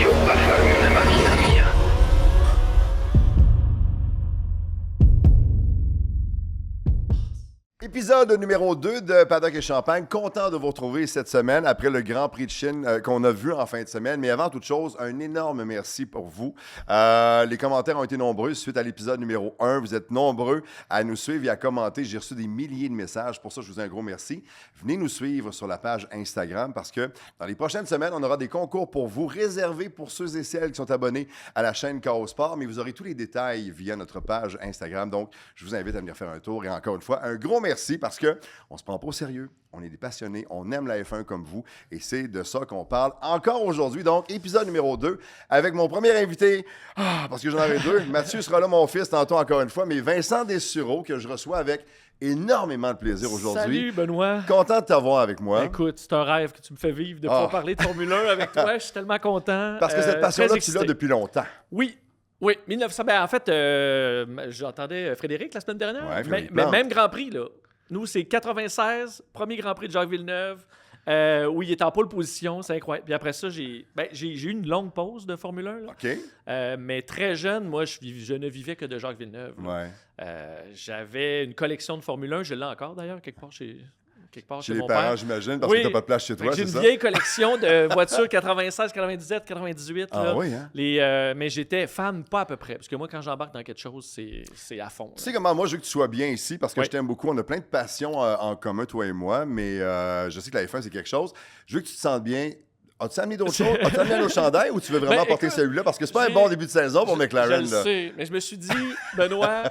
Io una macchina mia. Épisode numéro 2 de Paddock et Champagne. Content de vous retrouver cette semaine après le Grand Prix de Chine qu'on a vu en fin de semaine. Mais avant toute chose, un énorme merci pour vous. Les commentaires ont été nombreux suite à l'épisode numéro 1. Vous êtes nombreux à nous suivre et à commenter. J'ai reçu des milliers de messages. Pour ça, je vous dis un gros merci. Venez nous suivre sur la page Instagram parce que dans les prochaines semaines, on aura des concours pour vous réservés pour ceux et celles qui sont abonnés à la chaîne Chaos Sport. Mais vous aurez tous les détails via notre page Instagram. Donc, je vous invite à venir faire un tour. Et encore une fois, un gros merci parce qu'on ne se prend pas au sérieux. On est des passionnés. On aime la F1 comme vous. Et c'est de ça qu'on parle encore aujourd'hui. Donc, épisode numéro 2 avec mon premier invité. Parce que j'en avais deux. Mathieu sera là, mon fils, tantôt encore une fois. Mais Vincent Dessureau, que je reçois avec énormément de plaisir aujourd'hui. Salut, Benoît. Content de t'avoir avec moi. Écoute, c'est un rêve que tu me fais vivre de pouvoir parler de Formule 1 avec toi. Je suis tellement content. Parce que cette passion-là, très tu l'as excité. depuis longtemps. Oui. 1900. En fait, j'entendais Frédéric la semaine dernière. Ouais, Frédéric mais Plante. même Grand Prix, là. Nous, c'est 96, premier Grand Prix de Jacques Villeneuve, où il est en pole position, c'est incroyable. Puis après ça, j'ai eu une longue pause de Formule 1. Là. OK. Mais très jeune, moi, je ne vivais que de Jacques Villeneuve. Là. Ouais. J'avais une collection de Formule 1, je l'ai encore d'ailleurs, quelque part chez Chez les mon parents, père. j'imagine, parce Oui. que tu n'as pas de place chez Fait toi, que j'ai c'est une ça? vieille collection de voitures 96, 97, 98. Ah là. oui, hein? Mais j'étais fan, pas à peu près. Parce que moi, quand j'embarque dans quelque chose, c'est à fond. Tu sais comment moi, je veux que tu sois bien ici parce que Oui. je t'aime beaucoup. On a plein de passions en commun, toi et moi, mais je sais que la F1, c'est quelque chose. Je veux que tu te sentes bien. As-tu amené d'autres choses? As-tu amené nos chandails ou tu veux vraiment Ben, porter écoute, celui-là? Parce que c'est pas un j'ai- bon début de saison pour Je McLaren. le Là. sais, mais je me suis dit, Benoît,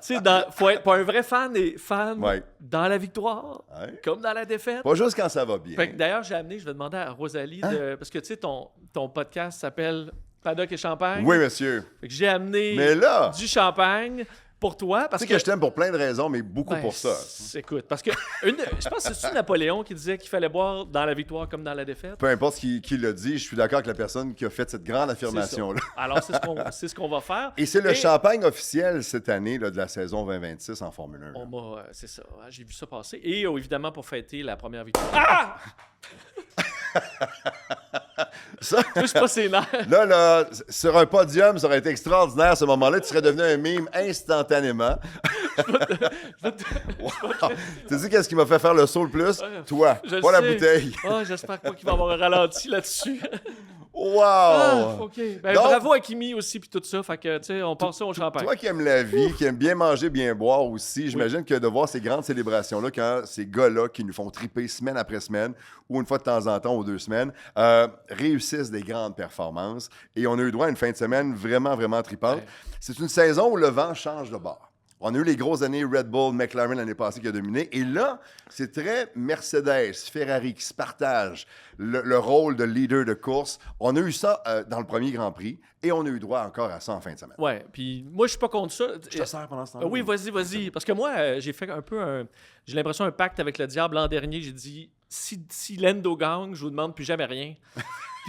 tu sais, faut être pas un vrai fan et fan Ouais. dans la victoire, Ouais. comme dans la défaite. Pas juste quand ça va bien. Fait que d'ailleurs, j'ai amené, je vais demander à Rosalie, parce que tu sais, ton podcast s'appelle Paddock et Champagne. Oui, monsieur. Fait que j'ai amené Mais là, du champagne pour toi. tu Parce sais que je t'aime pour plein de raisons, mais beaucoup Ben, pour ça. Écoute, parce que je pense que c'est Napoléon qui disait qu'il fallait boire dans la victoire comme dans la défaite. Peu importe qui l'a dit, je suis d'accord avec la personne qui a fait cette grande affirmation-là. Alors, c'est ce qu'on va faire. Et c'est le champagne officiel cette année là, de la saison 2026 en Formule 1. C'est ça, hein, j'ai vu ça passer. Et évidemment, pour fêter la première victoire. Ah! Ça, Touche pas ses nerfs. là, sur un podium, ça aurait été extraordinaire ce moment-là. Tu serais devenu un mime instantanément. Wow. Tu sais qu'est-ce qui m'a fait faire le saut le plus? Toi, Je le pas la sais. bouteille. Ah, j'espère pas qu'il va y avoir un ralenti là-dessus. Wow! Ah, OK. Ben, Donc- bravo à Kimi aussi, puis tout ça. Fait que, tu sais, on passe ça au champagne. Toi qui aimes la vie, qui aime bien manger, bien boire aussi, j'imagine que de voir ces grandes célébrations-là, quand ces gars-là qui nous font triper semaine après semaine, ou une fois de temps en temps, ou 2 semaines, réussissent des grandes performances. Et on a eu droit à une fin de semaine vraiment, vraiment tripante. Ouais. C'est une saison où le vent change de bord. On a eu les grosses années Red Bull, McLaren l'année passée qui a dominé. Et là, c'est très Mercedes, Ferrari qui se partagent le rôle de leader de course. On a eu ça dans le premier Grand Prix et on a eu droit encore à ça en fin de semaine. Ouais, puis moi, je suis pas contre ça. Je te sers pendant ce temps-là. Oui, vas-y. Parce que moi, j'ai fait un peu j'ai l'impression un pacte avec le diable l'an dernier. J'ai dit, si Lando gagne, je vous demande plus jamais rien.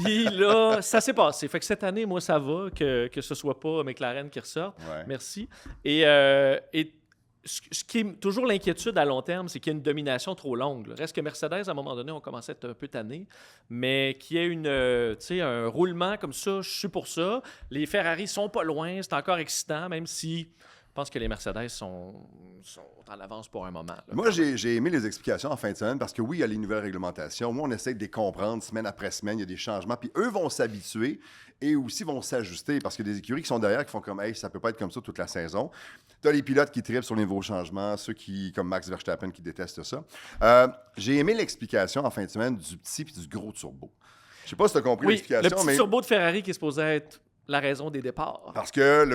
Puis là, ça s'est passé. Fait que cette année, moi, ça va que ce soit pas McLaren qui ressorte. Ouais. Merci. Et ce qui est toujours l'inquiétude à long terme, c'est qu'il y a une domination trop longue. Là. Reste que Mercedes, à un moment donné, on commençait à être un peu tanné, mais qu'il y ait un roulement comme ça, je suis pour ça. Les Ferrari sont pas loin, c'est encore excitant, même si je pense que les Mercedes sont en avance pour un moment. Là. Moi, j'ai aimé les explications en fin de semaine parce que oui, il y a les nouvelles réglementations. Moi, on essaie de les comprendre semaine après semaine. Il y a des changements. Puis eux vont s'habituer et aussi vont s'ajuster parce qu'il y a des écuries qui sont derrière qui font comme « Hey, ça peut pas être comme ça toute la saison ». Tu as les pilotes qui trippent sur les nouveaux changements, ceux qui, comme Max Verstappen, qui détestent ça. J'ai aimé l'explication en fin de semaine du petit et du gros turbo. Je sais pas si tu as compris Oui, l'explication, le petit mais... turbo de Ferrari qui est supposé être la raison des départs. Parce que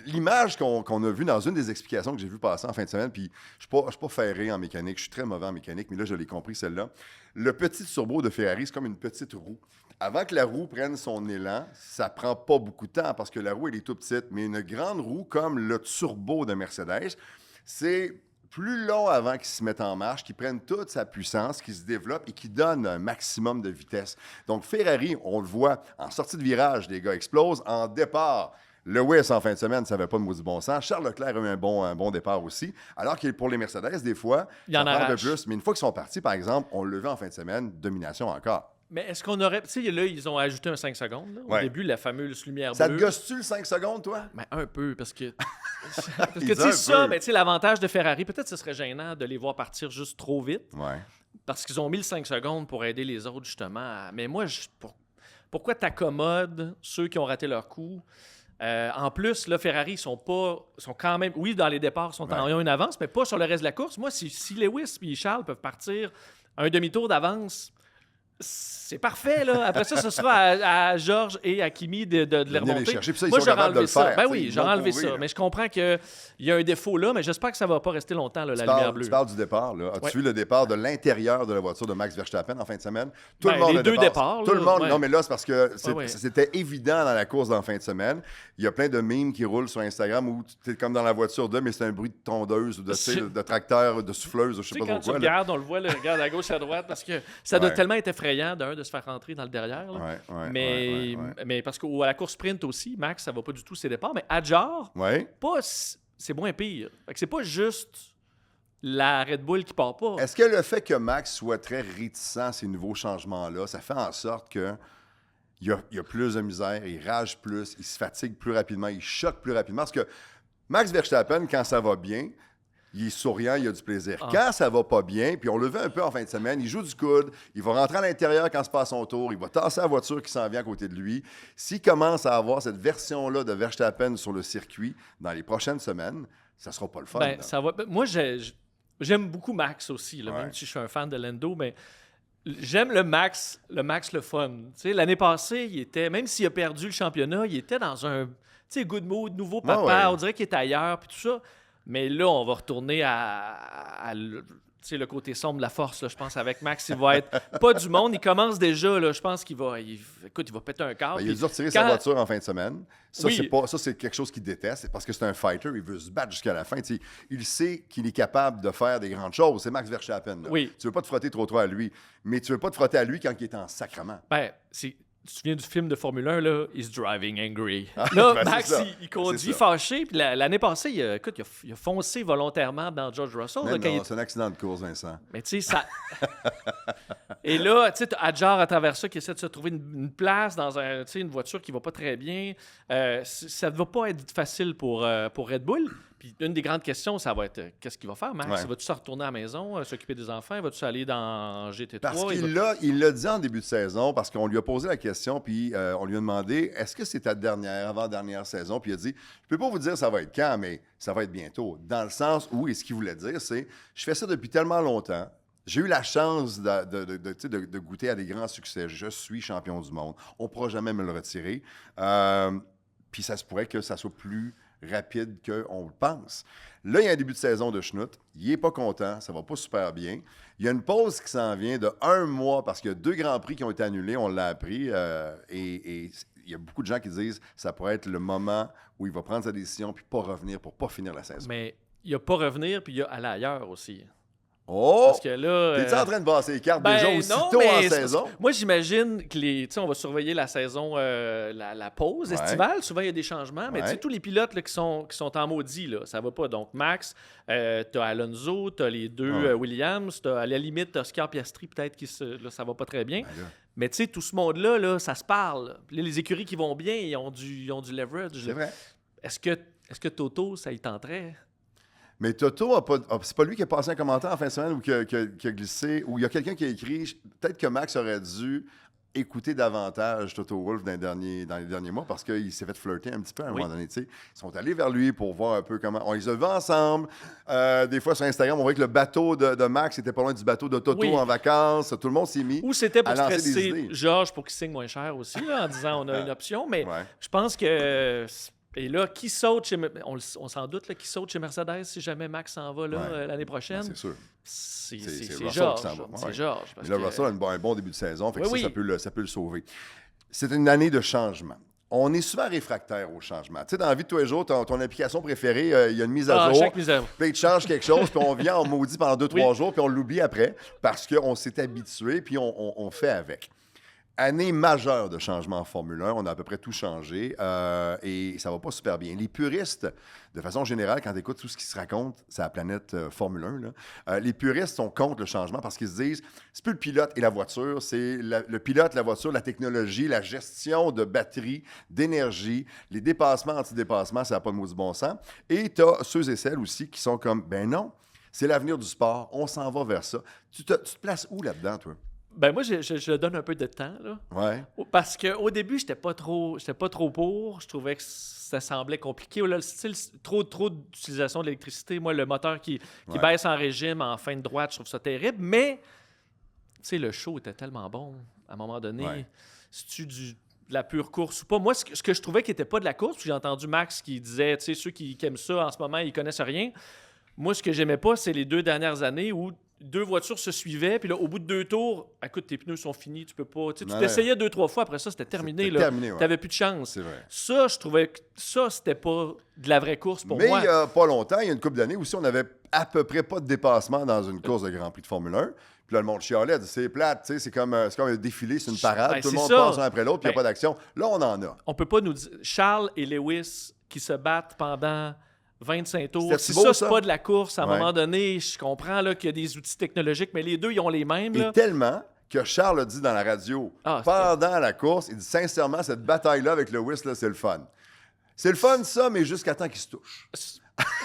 l'image qu'on a vue dans une des explications que j'ai vu passer en fin de semaine, puis je ne suis pas ferré en mécanique, je suis très mauvais en mécanique, mais là, je l'ai compris, celle-là. Le petit turbo de Ferrari, c'est comme une petite roue. Avant que la roue prenne son élan, ça prend pas beaucoup de temps parce que la roue, elle est toute petite. Mais une grande roue, comme le turbo de Mercedes, c'est plus long avant qu'ils se mettent en marche, qu'ils prennent toute sa puissance, qu'ils se développent et qu'ils donnent un maximum de vitesse. Donc, Ferrari, on le voit, en sortie de virage, les gars explosent. En départ, Lewis, en fin de semaine, ne savait pas de maudit bon sens. Charles Leclerc a eu un bon départ aussi. Alors que pour les Mercedes, des fois, Il y en ça prend un peu arrache. plus. Mais une fois qu'ils sont partis, par exemple, on le vu en fin de semaine, domination encore. Mais est-ce qu'on aurait. Tu sais, là, ils ont ajouté un 5 secondes. Là, au début, la fameuse lumière Ça bleue. te gosse-tu le 5 secondes, toi? Ben, un peu, parce que. parce que, Il tu dit un sais, ça, peu. mais tu sais, l'avantage de Ferrari, peut-être ce serait gênant de les voir partir juste trop vite. Ouais. Parce qu'ils ont mis le 5 secondes pour aider les autres, justement. Mais moi, pourquoi t'accommodes ceux qui ont raté leur coup? En plus, là, Ferrari, ils sont quand même, oui, dans les départs, ils ont une avance, mais pas sur le reste de la course. Moi, si Lewis et Charles peuvent partir un demi-tour d'avance, c'est parfait, là. Après ça, ce sera à Georges et à Kimi de les Venir remonter. les chercher, puis ça, ils Moi, sont j'aurais capables de enlevé le ça. faire, Ben tu sais, oui, ils j'aurais l'ont enlevé prouvé, ça. là. Mais je comprends qu'il y a un défaut là, mais j'espère que ça va pas rester longtemps, là, la lumière bleue. Tu parles du départ, là. As-tu Ouais. vu le départ de l'intérieur de la voiture de Max Verstappen en fin de semaine? Tout Ben, le monde les le deux dépasse. départs, Tout là, le monde. ouais. Non, mais là, c'est parce que Ouais. c'était évident dans la course en fin de semaine. Il y a plein de memes qui roulent sur Instagram où tu es comme dans la voiture mais c'est un bruit de tondeuse ou de, tu sais, de tracteur, de souffleuse, ou je sais Tu pas sais, quand trop tu quoi. Là. regardes, on le voit, le regarde à gauche, à droite, parce que ça doit Ouais. tellement être effrayant, de se faire rentrer dans le derrière. Là. Ouais, Mais parce qu'à la course sprint aussi, Max, ça va pas du tout ses départs. Mais Adjar, Ouais. c'est moins pire. Fait que c'est pas juste la Red Bull qui part pas. Est-ce que le fait que Max soit très réticent à ces nouveaux changements-là, ça fait en sorte que il y a plus de misère, il rage plus, il se fatigue plus rapidement, il choque plus rapidement? Parce que Max Verstappen, quand ça va bien, il est souriant, il a du plaisir. Ah. Quand ça va pas bien, puis on le vu un peu en fin de semaine, il joue du coude, il va rentrer à l'intérieur quand c'est pas à son tour, il va tasser la voiture qui s'en vient à côté de lui. S'il commence à avoir cette version-là de Verstappen sur le circuit dans les prochaines semaines, ça sera pas le fun. Ben, là. ça va. Moi, j'aime beaucoup Max aussi, là, Ouais. même si je suis un fan de Lando, mais j'aime le Max le fun. Tu sais, l'année passée, il était, même s'il a perdu le championnat, il était dans un good mood, nouveau papa, ouais. on dirait qu'il est ailleurs, puis tout ça. Mais là, on va retourner à le côté sombre de la force, là, je pense, avec Max. Il va être pas du monde, il commence déjà, là, je pense qu'il va, il va péter un câble. Ben, il a puis dû retirer sa quand- voiture en fin de semaine. Ça, Oui. c'est quelque chose qu'il déteste. C'est parce que c'est un fighter. Il veut se battre jusqu'à la fin. Tu sais, il sait qu'il est capable de faire des grandes choses. C'est Max Verstappen. Là. Oui. Tu veux pas te frotter trop à lui. Mais tu veux pas te frotter à lui quand il est en sacrement. Ben, tu te souviens du film de Formule 1, là? He's driving angry. Ah, Là, ben, c'est Max, ça. il conduit C'est ça. fâché. Puis l'année passée, il a foncé volontairement dans George Russell. Mais là, quand non, il- c'est un accident de course, Vincent. Mais tu sais, ça. Et là, tu sais, t'as Adjar à travers ça qui essaie de se trouver une place dans une voiture qui va pas très bien. Ça ne va pas être facile pour Red Bull. Puis une des grandes questions, ça va être qu'est-ce qu'il va faire, Max? Ouais. Va-tu se retourner à la maison, s'occuper des enfants? Va-tu aller dans GT3? Parce Il va- il l'a dit en début de saison, parce qu'on lui a posé la question, puis on lui a demandé est-ce que c'est ta avant-dernière saison? Puis il a dit je peux pas vous dire ça va être quand, mais ça va être bientôt. Dans le sens où, et ce qu'il voulait dire, c'est je fais ça depuis tellement longtemps. J'ai eu la chance de goûter à des grands succès. Je suis champion du monde. On ne pourra jamais me le retirer. Puis ça se pourrait que ça soit plus rapide qu'on le pense. Là, il y a un début de saison de Schnout. Il n'est pas content. Ça va pas super bien. Il y a une pause qui s'en vient de 1 mois parce qu'il y a 2 Grands Prix qui ont été annulés. On l'a appris. Et il y a beaucoup de gens qui disent que ça pourrait être le moment où il va prendre sa décision puis pas revenir pour pas finir la saison. Mais il n'y a pas revenir, puis il y a aller ailleurs aussi. Oh! Parce que là. T'es-tu en train de passer les cartes Ben, déjà non, aussitôt mais en c'est saison? parce que moi, j'imagine que on va surveiller la saison, la pause Ouais. estivale. Souvent, il y a des changements, mais Ouais. tu sais, tous les pilotes là, qui sont en maudit, là, ça va pas. Donc, Max, t'as Alonso, t'as les deux Ouais. Williams, t'as à la limite t'as Oscar Piastri, peut-être là, ça va pas très bien. Ben là, Mais tu sais, tout ce monde-là, là, ça se parle. Puis là, les écuries qui vont bien, ils ont du leverage. c'est vrai. Est-ce que Toto, ça y tenterait? Mais Toto, c'est pas lui qui a passé un commentaire en fin de semaine ou qui a glissé, ou il y a quelqu'un qui a écrit peut-être que Max aurait dû écouter davantage Toto Wolff dans les derniers mois parce qu'il s'est fait flirter un petit peu à un Oui. moment donné. Tu sais. Ils sont allés vers lui pour voir un peu comment. On les a vus ensemble. Des fois sur Instagram, on voyait que le bateau de Max était pas loin du bateau de Toto Oui. en vacances. Tout le monde s'est mis. Ou c'était pour à lancer des stresser idées. Georges pour qu'il signe moins cher aussi, là, en disant on a une option. Mais Ouais. je pense que. Et là, qui saute chez. On s'en doute, là, qui saute chez Mercedes si jamais Max s'en va là, Ouais. l'année Ben, prochaine? c'est sûr. C'est Russell Georges. qui s'en va. C'est Ouais. Georges. parce Mais là, que- Russell a un bon début de saison. Fait que Oui, ça peut le sauver. C'est une année de changement. On est souvent réfractaire au changement. Tu sais, dans la vie de tous les jours, ton application préférée, il y a une mise à jour. chaque mise à jour. Puis il te change quelque chose, puis on vient en maudit pendant 2-3 Oui. jours, puis on l'oublie après parce qu'on s'est habitué, puis on fait avec. Année majeure de changement en Formule 1. On a à peu près tout changé et ça va pas super bien. Les puristes, de façon générale, quand tu écoutes tout ce qui se raconte, c'est la planète Formule 1, là, les puristes sont contre le changement parce qu'ils se disent c'est plus le pilote et la voiture, c'est le pilote, la voiture, la technologie, la gestion de batterie, d'énergie, les dépassements, antidépassements, ça n'a pas de maudit bon sens. Et tu as ceux et celles aussi qui sont comme ben non, c'est l'avenir du sport, on s'en va vers ça. Tu te places où là-dedans, toi? Ben moi, je donne un peu de temps, là. Ouais. Parce qu'au début, j'étais pas trop pour. Je trouvais que ça semblait compliqué. Là, le style, trop d'utilisation de l'électricité. Moi, le moteur qui baisse en régime, en fin de droite, je trouve ça terrible. Mais, tu sais, le show était tellement bon. À un moment donné, c'est-tu de la pure course ou pas? Moi, ce que je trouvais qui n'était pas de la course, puis j'ai entendu Max qui disait, tu sais, ceux qui aiment ça en ce moment, ils connaissent rien. Moi, ce que j'aimais pas, c'est les 2 dernières années où 2 voitures se suivaient, puis là, au bout de 2 tours, écoute, tes pneus sont finis, tu peux pas. Tu t'essayais 2-3 fois, après ça, c'était terminé. C'était terminé, ouais. T'avais plus de chance. C'est vrai. Ça, je trouvais que ça, c'était pas de la vraie course pour Mais moi. il n'y a pas longtemps, il y a une couple d'années aussi, on avait à peu près pas de dépassement dans une course de Grand Prix de Formule 1. Puis là, le monde chialait, c'est plate, tu sais, c'est comme un défilé, c'est une parade, Ben, tout le c'est monde ça. passe un après l'autre, puis il n'y a Ben, pas d'action. Là, on en a. On peut pas nous dire... Charles et Lewis qui se battent pendant 25 tours. C'était Si beau, ça, ça? c'est pas de la course, à un Ouais. moment donné, je comprends là, qu'il y a des outils technologiques, mais les deux, ils ont les mêmes. Là. Et tellement que Charles a dit dans la radio, Ah, pendant la course, il dit sincèrement, cette bataille-là avec Lewis, là, c'est le fun. C'est le fun, ça, mais jusqu'à temps qu'ils se touchent.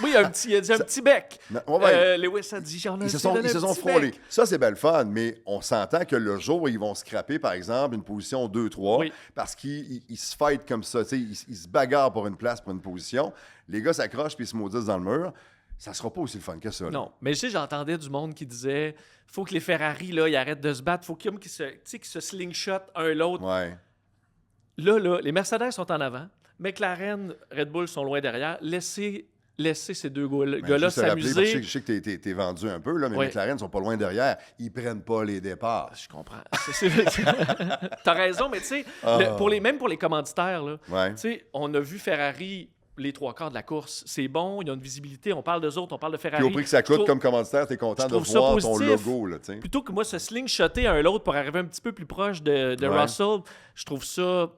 Oui, il a dit un petit bec. Ouais. Lewis a dit, j'en ai Ils se sont frôlés. Ça, c'est bien le fun, mais on s'entend que le jour où ils vont scraper, par exemple, une position 2-3, Oui. parce qu'ils se fightent comme ça, tu sais, ils se bagarrent pour une place, pour une position, les gars s'accrochent puis ils se maudissent dans le mur, ça sera pas aussi le fun que ça. Là. Non, mais tu sais, j'entendais du monde qui disait faut que les Ferrari, là, ils arrêtent de se battre, faut qu'ils se slingshot un l'autre. Ouais. Là, les Mercedes sont en avant, McLaren, Red Bull sont loin derrière. Laissez ces deux Ben, gars-là juste te rappeler, parce que s'amuser. Je sais que t'es vendu un peu, là, mais Oui. McLaren sont pas loin derrière. Ils prennent pas les départs. Je comprends. T'as raison, mais tu sais, même pour les commanditaires, là, Ouais. tu sais, on a vu Ferrari les 3 quarts de la course. C'est bon, il y a une visibilité. On parle d'eux autres, on parle de Ferrari. Puis au prix que ça Je coûte trouve- comme commanditaire, t'es content je de trouve ça voir ton positif. logo, là, tu sais. Plutôt que moi se slingshotter un l'autre pour arriver un petit peu plus proche de Ouais. Russell, je trouve ça,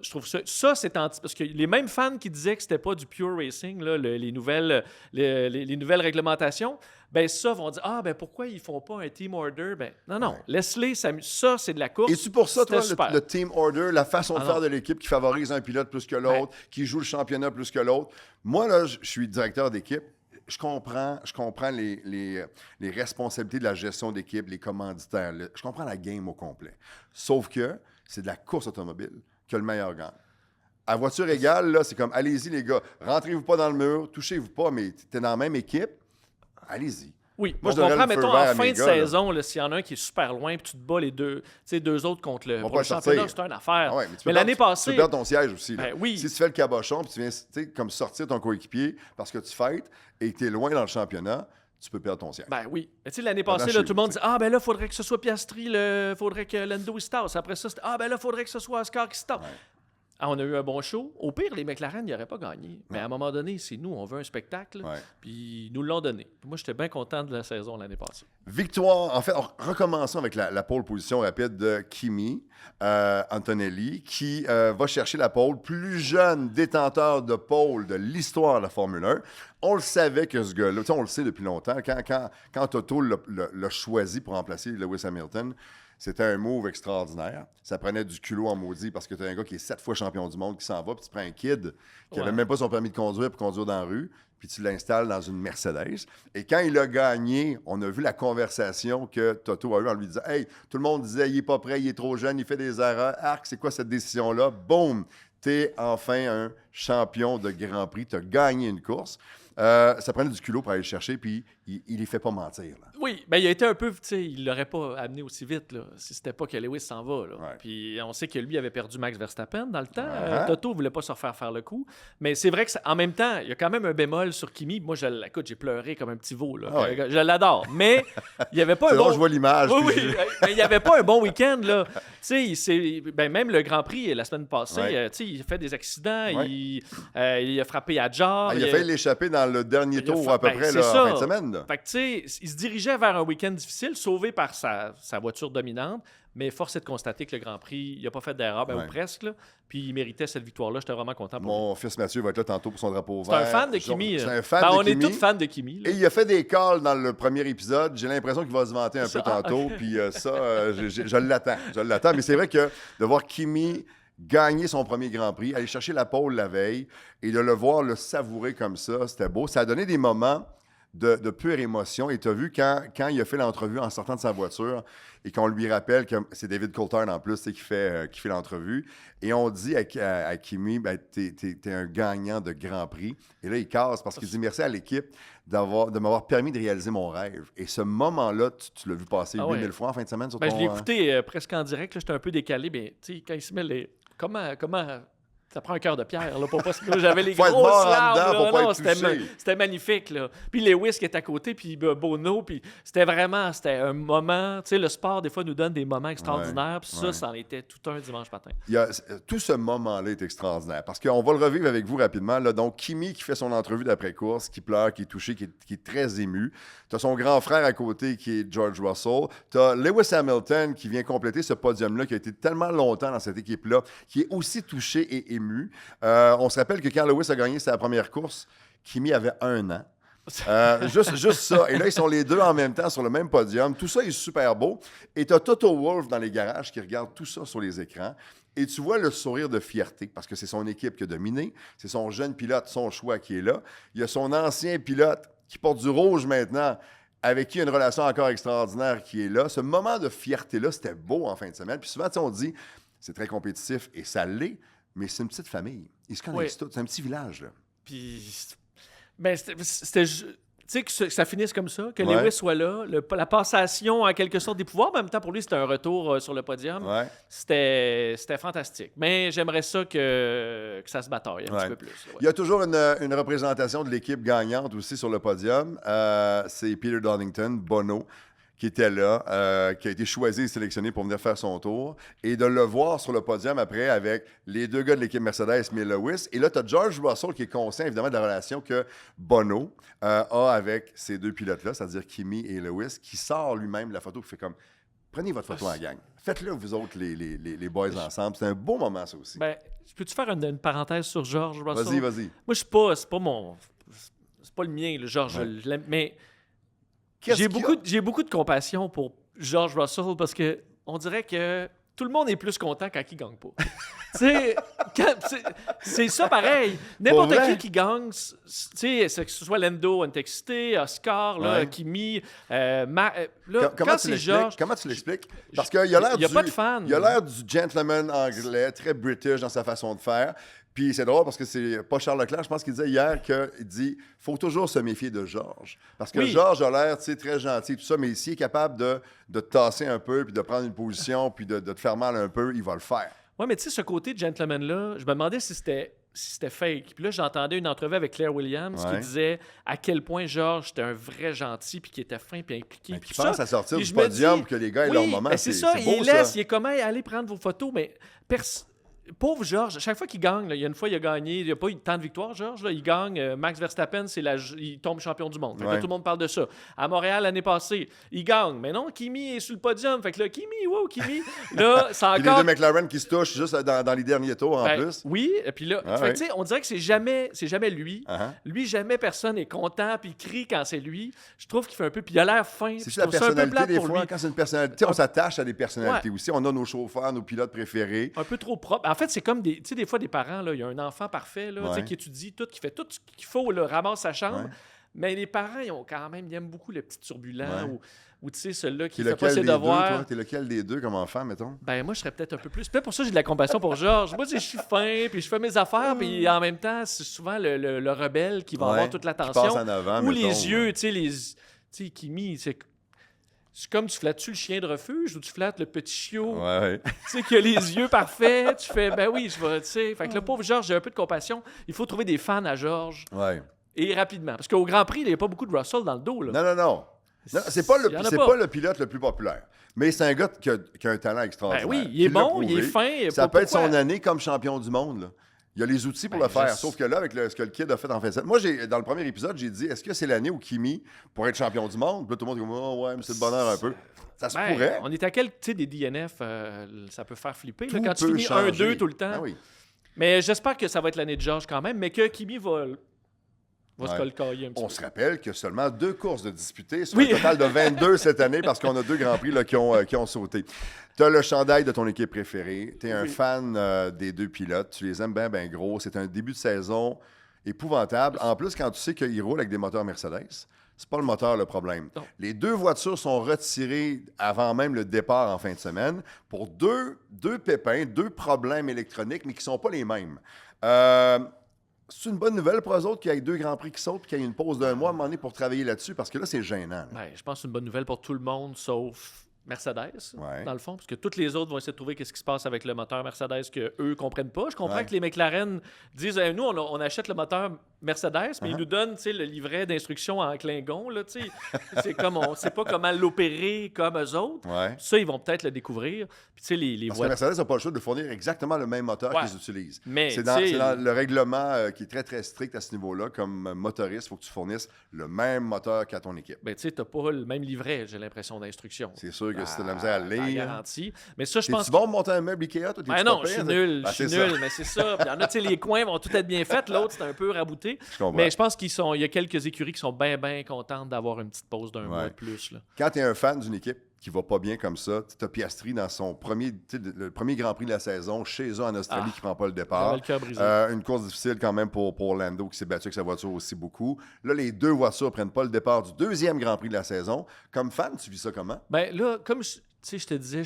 ça c'est parce que les mêmes fans qui disaient que c'était pas du pure racing là, les nouvelles réglementations, ben ça vont dire ben pourquoi ils font pas un team order, ben non, Ouais. laisse-les ça c'est de la course. Et-tu pour ça, toi, C'était super. le team order, la façon de Ah faire non. de l'équipe qui favorise un pilote plus que l'autre, qui joue le championnat plus que l'autre? Moi, là, je suis directeur d'équipe. Je comprends les responsabilités de la gestion d'équipe, les commanditaires. Je comprends la game au complet. Sauf que c'est de la course automobile que le meilleur gagne. À voiture égale, là, c'est comme, allez-y, les gars, rentrez-vous pas dans le mur, touchez-vous pas, mais t'es dans la même équipe, allez-y. Oui, Moi, on je donnerais comprend, le feu mettons, vert en à fin mes de gars, là. saison, là, s'il y en a un qui est super loin, puis tu te bats les deux autres contre le, On va pour pas le le championnat, sortir. c'est une affaire. Ah ouais, mais tu peux mais l'année perdre- passée, Tu peux perdre ton siège aussi. Là. Ben oui. Si tu fais le cabochon, puis tu viens tu sais, comme sortir ton coéquipier parce que tu fêtes et que tu es loin dans le championnat, tu peux perdre ton siège. ben oui. Mais tu sais, l'année Pendant passée, chez là, tout le vous, monde tu dit ben là, il faudrait que ce soit Piastri, il faudrait que Lando il se tasse. Après ça, c'était ben là, il faudrait que ce soit Oscar qui se tasse. On a eu un bon show. Au pire, les McLaren, ils n'auraient pas gagné. Mais à un moment donné, c'est nous, on veut un spectacle. Ouais. Puis ils nous l'ont donné. Puis moi, j'étais bien content de la saison l'année passée. Victoire, en fait, recommençons avec la pole position rapide de Kimi Antonelli, qui va chercher la pole, plus jeune détenteur de pole de l'histoire de la Formule 1. On le savait que ce gars-là, tu sais, on le sait depuis longtemps, quand Toto l'a choisi pour remplacer Lewis Hamilton, c'était un move extraordinaire. Ça prenait du culot en maudit parce que tu as un gars qui est 7 fois champion du monde qui s'en va, puis tu prends un kid qui n'avait même pas son permis de conduire pour conduire dans la rue, puis tu l'installes dans une Mercedes. Et quand il a gagné, on a vu la conversation que Toto a eue en lui disant « Hey, tout le monde disait, il est pas prêt, il est trop jeune, il fait des erreurs. Arc, c'est quoi cette décision-là? » Boum! T'es enfin un champion de Grand Prix. Tu as gagné une course. Ça prenait du culot pour aller le chercher, puis il les fait pas mentir. Là. Oui, ben il a été un peu, tu sais, il l'aurait pas amené aussi vite, là, si c'était pas que Lewis s'en va. Là. Ouais. Puis on sait que lui avait perdu Max Verstappen dans le temps. Uh-huh. Toto voulait pas se refaire faire le coup. Mais c'est vrai que en même temps, il y a quand même un bémol sur Kimi. Moi, écoute, j'ai pleuré comme un petit veau. Là. Ah ouais. Je l'adore. Mais il y avait pas C'est un drôle, bon... je vois l'image. Oui, puis oui, mais il n'y avait pas un bon week-end, là. Tu sais, même le Grand Prix, la semaine passée, Ouais. tu sais, il a fait des accidents, Ouais. il a frappé à Jar. il a failli l'échapper dans le dernier Il a tour fait- à peu ben, près c'est là, ça. en fin de semaine. Là. Fait que, tu sais, il se dirigeait vers un week-end difficile, sauvé par sa voiture dominante. Mais force est de constater que le Grand Prix, il n'a pas fait d'erreur, Ouais. ou presque. Là. Puis il méritait cette victoire-là. J'étais vraiment content pour lui. Mon fils Mathieu va être là tantôt pour son drapeau C'est vert. un fan de Kimi. C'est là. un fan Ben, de on Kimi. est tous fans de Kimi. là. Et il a fait des calls dans le premier épisode. J'ai l'impression qu'il va se vanter un peu tantôt. Puis je l'attends. Je l'attends. Mais c'est vrai que de voir Kimi gagner son premier Grand Prix, aller chercher la pole la veille et de le voir le savourer comme ça, c'était beau. Ça a donné des moments de pure émotion. Et tu as vu quand il a fait l'entrevue en sortant de sa voiture et qu'on lui rappelle que c'est David Coulthard en plus qui fait l'entrevue. Et on dit à Kimi, ben, t'es un gagnant de Grand Prix. Et là, il casse parce qu'il dit merci à l'équipe de m'avoir permis de réaliser mon rêve. Et ce moment-là, tu l'as vu passer 8000 fois en fin de semaine sur Ben, ton... je l'ai écouté presque en direct. là. J'étais un peu décalé. Mais tu sais, quand il se met les. Comment. Ça prend un cœur de pierre, là, pour pas se... J'avais les Faut être grosses mort en larmes, dedans là. pour pas Non, être touché. c'était magnifique, là. Puis Lewis qui est à côté, puis Bono, puis c'était un moment... Tu sais, le sport, des fois, nous donne des moments extraordinaires, puis ça en était tout un dimanche matin. Tout ce moment-là est extraordinaire parce qu'on va le revivre avec vous rapidement. Là. Donc, Kimi qui fait son entrevue d'après-course, qui pleure, qui est touché, qui est très ému. Tu as son grand frère à côté qui est George Russell. Tu as Lewis Hamilton qui vient compléter ce podium-là, qui a été tellement longtemps dans cette équipe-là, qui est aussi touché et ému. On se rappelle que quand Lewis a gagné sa première course, Kimi avait 1 an. Juste ça. Et là, ils sont les deux en même temps sur le même podium. Tout ça est super beau. Et tu as Toto Wolff dans les garages qui regarde tout ça sur les écrans. Et tu vois le sourire de fierté parce que c'est son équipe qui a dominé. C'est son jeune pilote, son choix qui est là. Il y a son ancien pilote qui porte du rouge maintenant, avec qui il y a une relation encore extraordinaire qui est là. Ce moment de fierté-là, c'était beau en fin de semaine. Puis souvent, on dit, c'est très compétitif et ça l'est, mais c'est une petite famille. Ils se connaissent tous. C'est un petit village, là. Puis, ben, c'était tu sais, que ça finisse comme ça, que Ouais. Lewis soit là, la passation en quelque sorte des pouvoirs, mais en même temps, pour lui, c'était un retour sur le podium. Ouais. C'était fantastique. Mais j'aimerais ça que ça se bataille un Ouais. petit peu plus. là, ouais. Il y a toujours une représentation de l'équipe gagnante aussi sur le podium. C'est Peter Donington, Bono, qui était là, qui a été choisi et sélectionné pour venir faire son tour. Et de le voir sur le podium après avec les deux gars de l'équipe Mercedes, mais Lewis. Et là, tu as George Russell qui est conscient évidemment de la relation que Bono a avec ces deux pilotes-là, c'est-à-dire Kimi et Lewis, qui sort lui-même de la photo et fait comme prenez votre photo en gang. Faites-le, vous autres, les boys ensemble. C'est un beau moment, ça aussi. Ben, peux-tu faire une parenthèse sur George Russell? Vas-y. Moi, je suis pas... C'est pas le mien, le George. Ouais. Je l'aime, mais Qu'est-ce j'ai qu'il y a? j'ai beaucoup de compassion pour George Russell parce que on dirait que tout le monde est plus content quand il gagne pas. Tu sais, c'est ça pareil. N'importe Pour vrai? qui gagne, tu sais, que ce soit Lando, Intexité, Oscar, là, Ouais. Kimi, là, Comment quand tu c'est l'expliques? George, Comment tu l'expliques? Parce qu'il a l'air il y a pas de fan. Il a l'air du gentleman anglais, très british dans sa façon de faire. Puis c'est drôle parce que c'est pas Charles Leclerc, je pense qu'il disait hier qu'il dit faut toujours se méfier de George. Parce que Oui. George a l'air très gentil, tout ça, mais s'il est capable de te tasser un peu, puis de prendre une position, puis de te faire mal un peu, il va le faire. Ouais, mais tu sais, ce côté de gentleman-là, je me demandais si c'était fake. Puis là, j'entendais une entrevue avec Claire Williams qui Ouais. disait à quel point George était un vrai gentil, puis qui était fin, puis impliqué. Mais puis qui tout pense ça. à sortir Puis du je me podium dis, pour que les gars aient oui, leur moment. ben c'est ça, beau, il laisse, il est comme, hey, allez prendre vos photos, mais pauvre George, chaque fois qu'il gagne, là, il y a une fois, il a gagné, il n'a pas eu tant de victoires, George, là, il gagne, Max Verstappen, il tombe champion du monde. Fait que là, Ouais. tout le monde parle de ça. À Montréal, l'année passée, il gagne, mais non, Kimi est sur le podium, fait que là, Kimi, là, c'est Puis les encore... deux McLaren qui se touchent juste dans les derniers tours en Ben, plus. oui, et puis là, Ah fait que, ouais. tu sais, on dirait que c'est jamais lui. Uh-huh. Lui, jamais personne est content, puis il crie quand c'est lui. Je trouve qu'il fait un peu, puis il a l'air fin. C'est puis ça, la je trouve ça un peu personnalité plate des pour fois. lui. Quand c'est une personnalité, on s'attache à des personnalités Ouais. aussi. On a nos chauffeurs, nos pilotes préférés. Un peu trop propre. En fait, c'est comme tu sais, des fois, des parents, là, il y a un enfant parfait, là, tu sais, Ouais. qui étudie tout, qui fait tout ce qu'il faut, là, ramasse sa chambre. Ouais. Mais les parents, ils aiment beaucoup le petit turbulent Ouais. ou tu sais, celui-là qui T'es fait pas lequel ses des deux, devoirs. toi? T'es lequel des deux comme enfant, mettons? Ben, moi, je serais peut-être un peu plus. C'est peut-être pour ça que j'ai de la compassion pour Georges. Moi, tu sais, je suis fin, puis je fais mes affaires, puis en même temps, c'est souvent le rebelle qui va avoir toute Qui l'attention. passe en avant, Ou mettons, les yeux, tu sais, Kimi, c'est comme tu flattes-tu le chien de refuge ou tu flattes le petit chiot, Ouais. tu sais, qui a les yeux parfaits. Tu fais, ben oui, je vais, tu sais. Fait que le pauvre Georges, j'ai un peu de compassion. Il faut trouver des fans à Georges Ouais. et rapidement. Parce qu'au Grand Prix, il n'y a pas beaucoup de Russell dans le dos, là. Non. Non, c'est Il y en a pas. pas le pilote le plus populaire. Mais c'est un gars qui a un talent extraordinaire. Ben oui, il est l'a bon, il est prouvé. fin. Ça peut être Pourquoi? son année comme champion du monde. Là. Il y a les outils pour Ben, le faire. je- Sauf que là, avec ce que le kid a fait en fin de semaine. Moi, dans le premier épisode, j'ai dit est-ce que c'est l'année où Kimi pourrait être champion du monde? Puis là, tout le monde dit oh, ouais, mais c'est le bonheur un peu. Ça se Ben, pourrait. on est à quel, tu sais, des DNF, ça peut faire flipper. Là, Tout quand tu peut finis changer. 1-2 tout le temps. Ah oui. Mais j'espère que ça va être l'année de George quand même, mais que Kimi va se Ouais. colcailler un petit On peu. se rappelle que seulement 2 courses de disputées sur Oui. un total de 22 cette année parce qu'on a 2 Grands Prix là, qui ont sauté. Tu as le chandail de ton équipe préférée. Tu es un Oui. fan des 2 pilotes. Tu les aimes bien, bien gros. C'est un début de saison épouvantable. En plus, quand tu sais qu'ils roulent avec des moteurs Mercedes, c'est pas le moteur le problème. Non. Les 2 voitures sont retirées avant même le départ en fin de semaine pour deux pépins, 2 problèmes électroniques, mais qui sont pas les mêmes. C'est une bonne nouvelle pour eux autres qu'il y ait 2 Grands Prix qui sautent et qu'il y ait une pause d'1 mois à un moment donné pour travailler là-dessus parce que là, c'est gênant. Là. Ben, je pense que c'est une bonne nouvelle pour tout le monde, sauf Mercedes, Ouais. dans le fond, parce que toutes les autres vont essayer de trouver qu'est-ce qui se passe avec le moteur Mercedes que eux comprennent pas. Je comprends Ouais. que les McLaren disent nous, on achète le moteur Mercedes, mais ils nous donnent tu sais, le livret d'instructions en Klingon. Là, tu sais. C'est comme on sait pas comment l'opérer comme eux autres. Ouais. Ça, ils vont peut-être le découvrir. Puis, tu sais, les Parce que voitures. Mercedes n'a pas le choix de fournir exactement le même moteur Ouais. qu'ils utilisent. Mais, C'est tu sais, dans le règlement qui est très, très strict à ce niveau-là. Comme motoriste, il faut que tu fournisses le même moteur qu'à ton équipe. Ben, tu sais, t'as pas le même livret, j'ai l'impression, d'instructions. C'est sûr que si tu as de la misère à le La lire... garantie. Mais ça, je C'est-tu pense bon de monter un meuble Ikea, toi? Ben non, je suis nul, Ben, je suis c'est ça. nul, mais c'est ça. Puis il y en a, tu sais, les coins vont tout être bien faits, l'autre, c'est un peu rabouté. Je comprends. Mais je pense il y a quelques écuries qui sont bien, bien contentes d'avoir une petite pause d'un mois Ouais. de plus. Là. Quand tu es un fan d'une équipe qui va pas bien comme ça, tu as Piastri dans son le premier Grand Prix de la saison chez eux en Australie qui prend pas le J'avais départ. le cœur brisé. Une course difficile quand même pour Lando qui s'est battu avec sa voiture aussi beaucoup. Là, les 2 voitures prennent pas le départ du 2e Grand Prix de la saison. Comme fan, tu vis ça comment? Ben là, comme je te disais,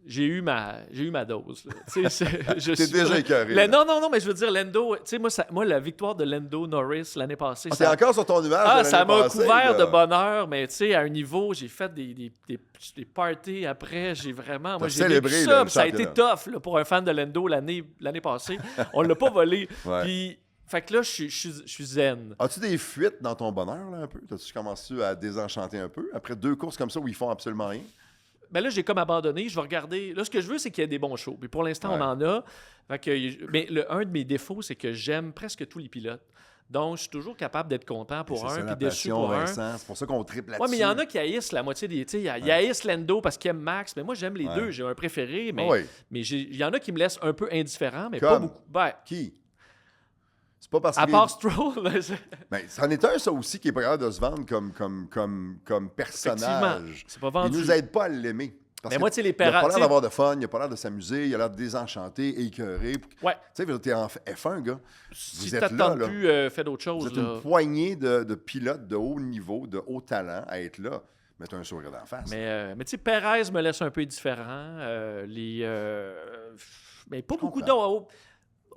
j'ai eu ma dose. Là. Tu sais, je T'es suis- déjà écœuré. là. Non, mais je veux dire, Lando, tu sais, moi, la victoire de Lando Norris l'année passée, Ah, t'es encore sur ton nuage de ça l'année m'a passée, couvert là. de bonheur, mais tu sais, à un niveau, j'ai fait des parties après, j'ai vraiment... Moi, j'ai célébré, vécu là, ça, le puis ça a été championnat. tough là, pour un fan de Lando l'année passée. On l'a pas volé. Ouais. Puis, fait que là, je suis zen. As-tu des fuites dans ton bonheur, là, un peu? T'as-tu commencé à désenchanter un peu? Après 2 courses comme ça où ils font absolument rien? Ben là, j'ai comme abandonné. Je vais regarder. Là, ce que je veux, c'est qu'il y ait des bons shows. Puis pour l'instant, Ouais. on en a. Fait que, mais un de mes défauts, c'est que j'aime presque tous les pilotes. Donc, je suis toujours capable d'être content pour C'est ça, un, la puis déçu passion, pour un. Vincent. C'est pour ça qu'on triple là-dessus. Ouais, mais il y en a qui haïssent la moitié des. Tu sais, ils haïssent Lando parce qu'ils aiment Max. Mais moi, j'aime les Ouais. deux. J'ai un préféré. Mais, Ah oui. mais il y en a qui me laissent un peu indifférent, mais pas Comme? beaucoup. Ben, Qui? C'est pas parce à qu'il part Stroll. ben, Ben, c'en est un, ça aussi, qui est pas capable de se vendre comme personnage. c'est pas Il vendu. nous aide pas à l'aimer. Parce Mais que moi, tu sais, les il a pas parents. l'air d'avoir de fun, il a pas l'air de s'amuser, il a l'air désenchanté, écœuré. Ouais. Tu sais, t'es en F1, gars. Si Vous êtes là, t'attends là. plus, fais d'autres Vous choses. êtes là. une poignée de pilotes de haut niveau, de haut talent à être là. Mettez un sourire d'en face. Mais tu sais, Perez me laisse un peu indifférent. Mais pas beaucoup d'autres.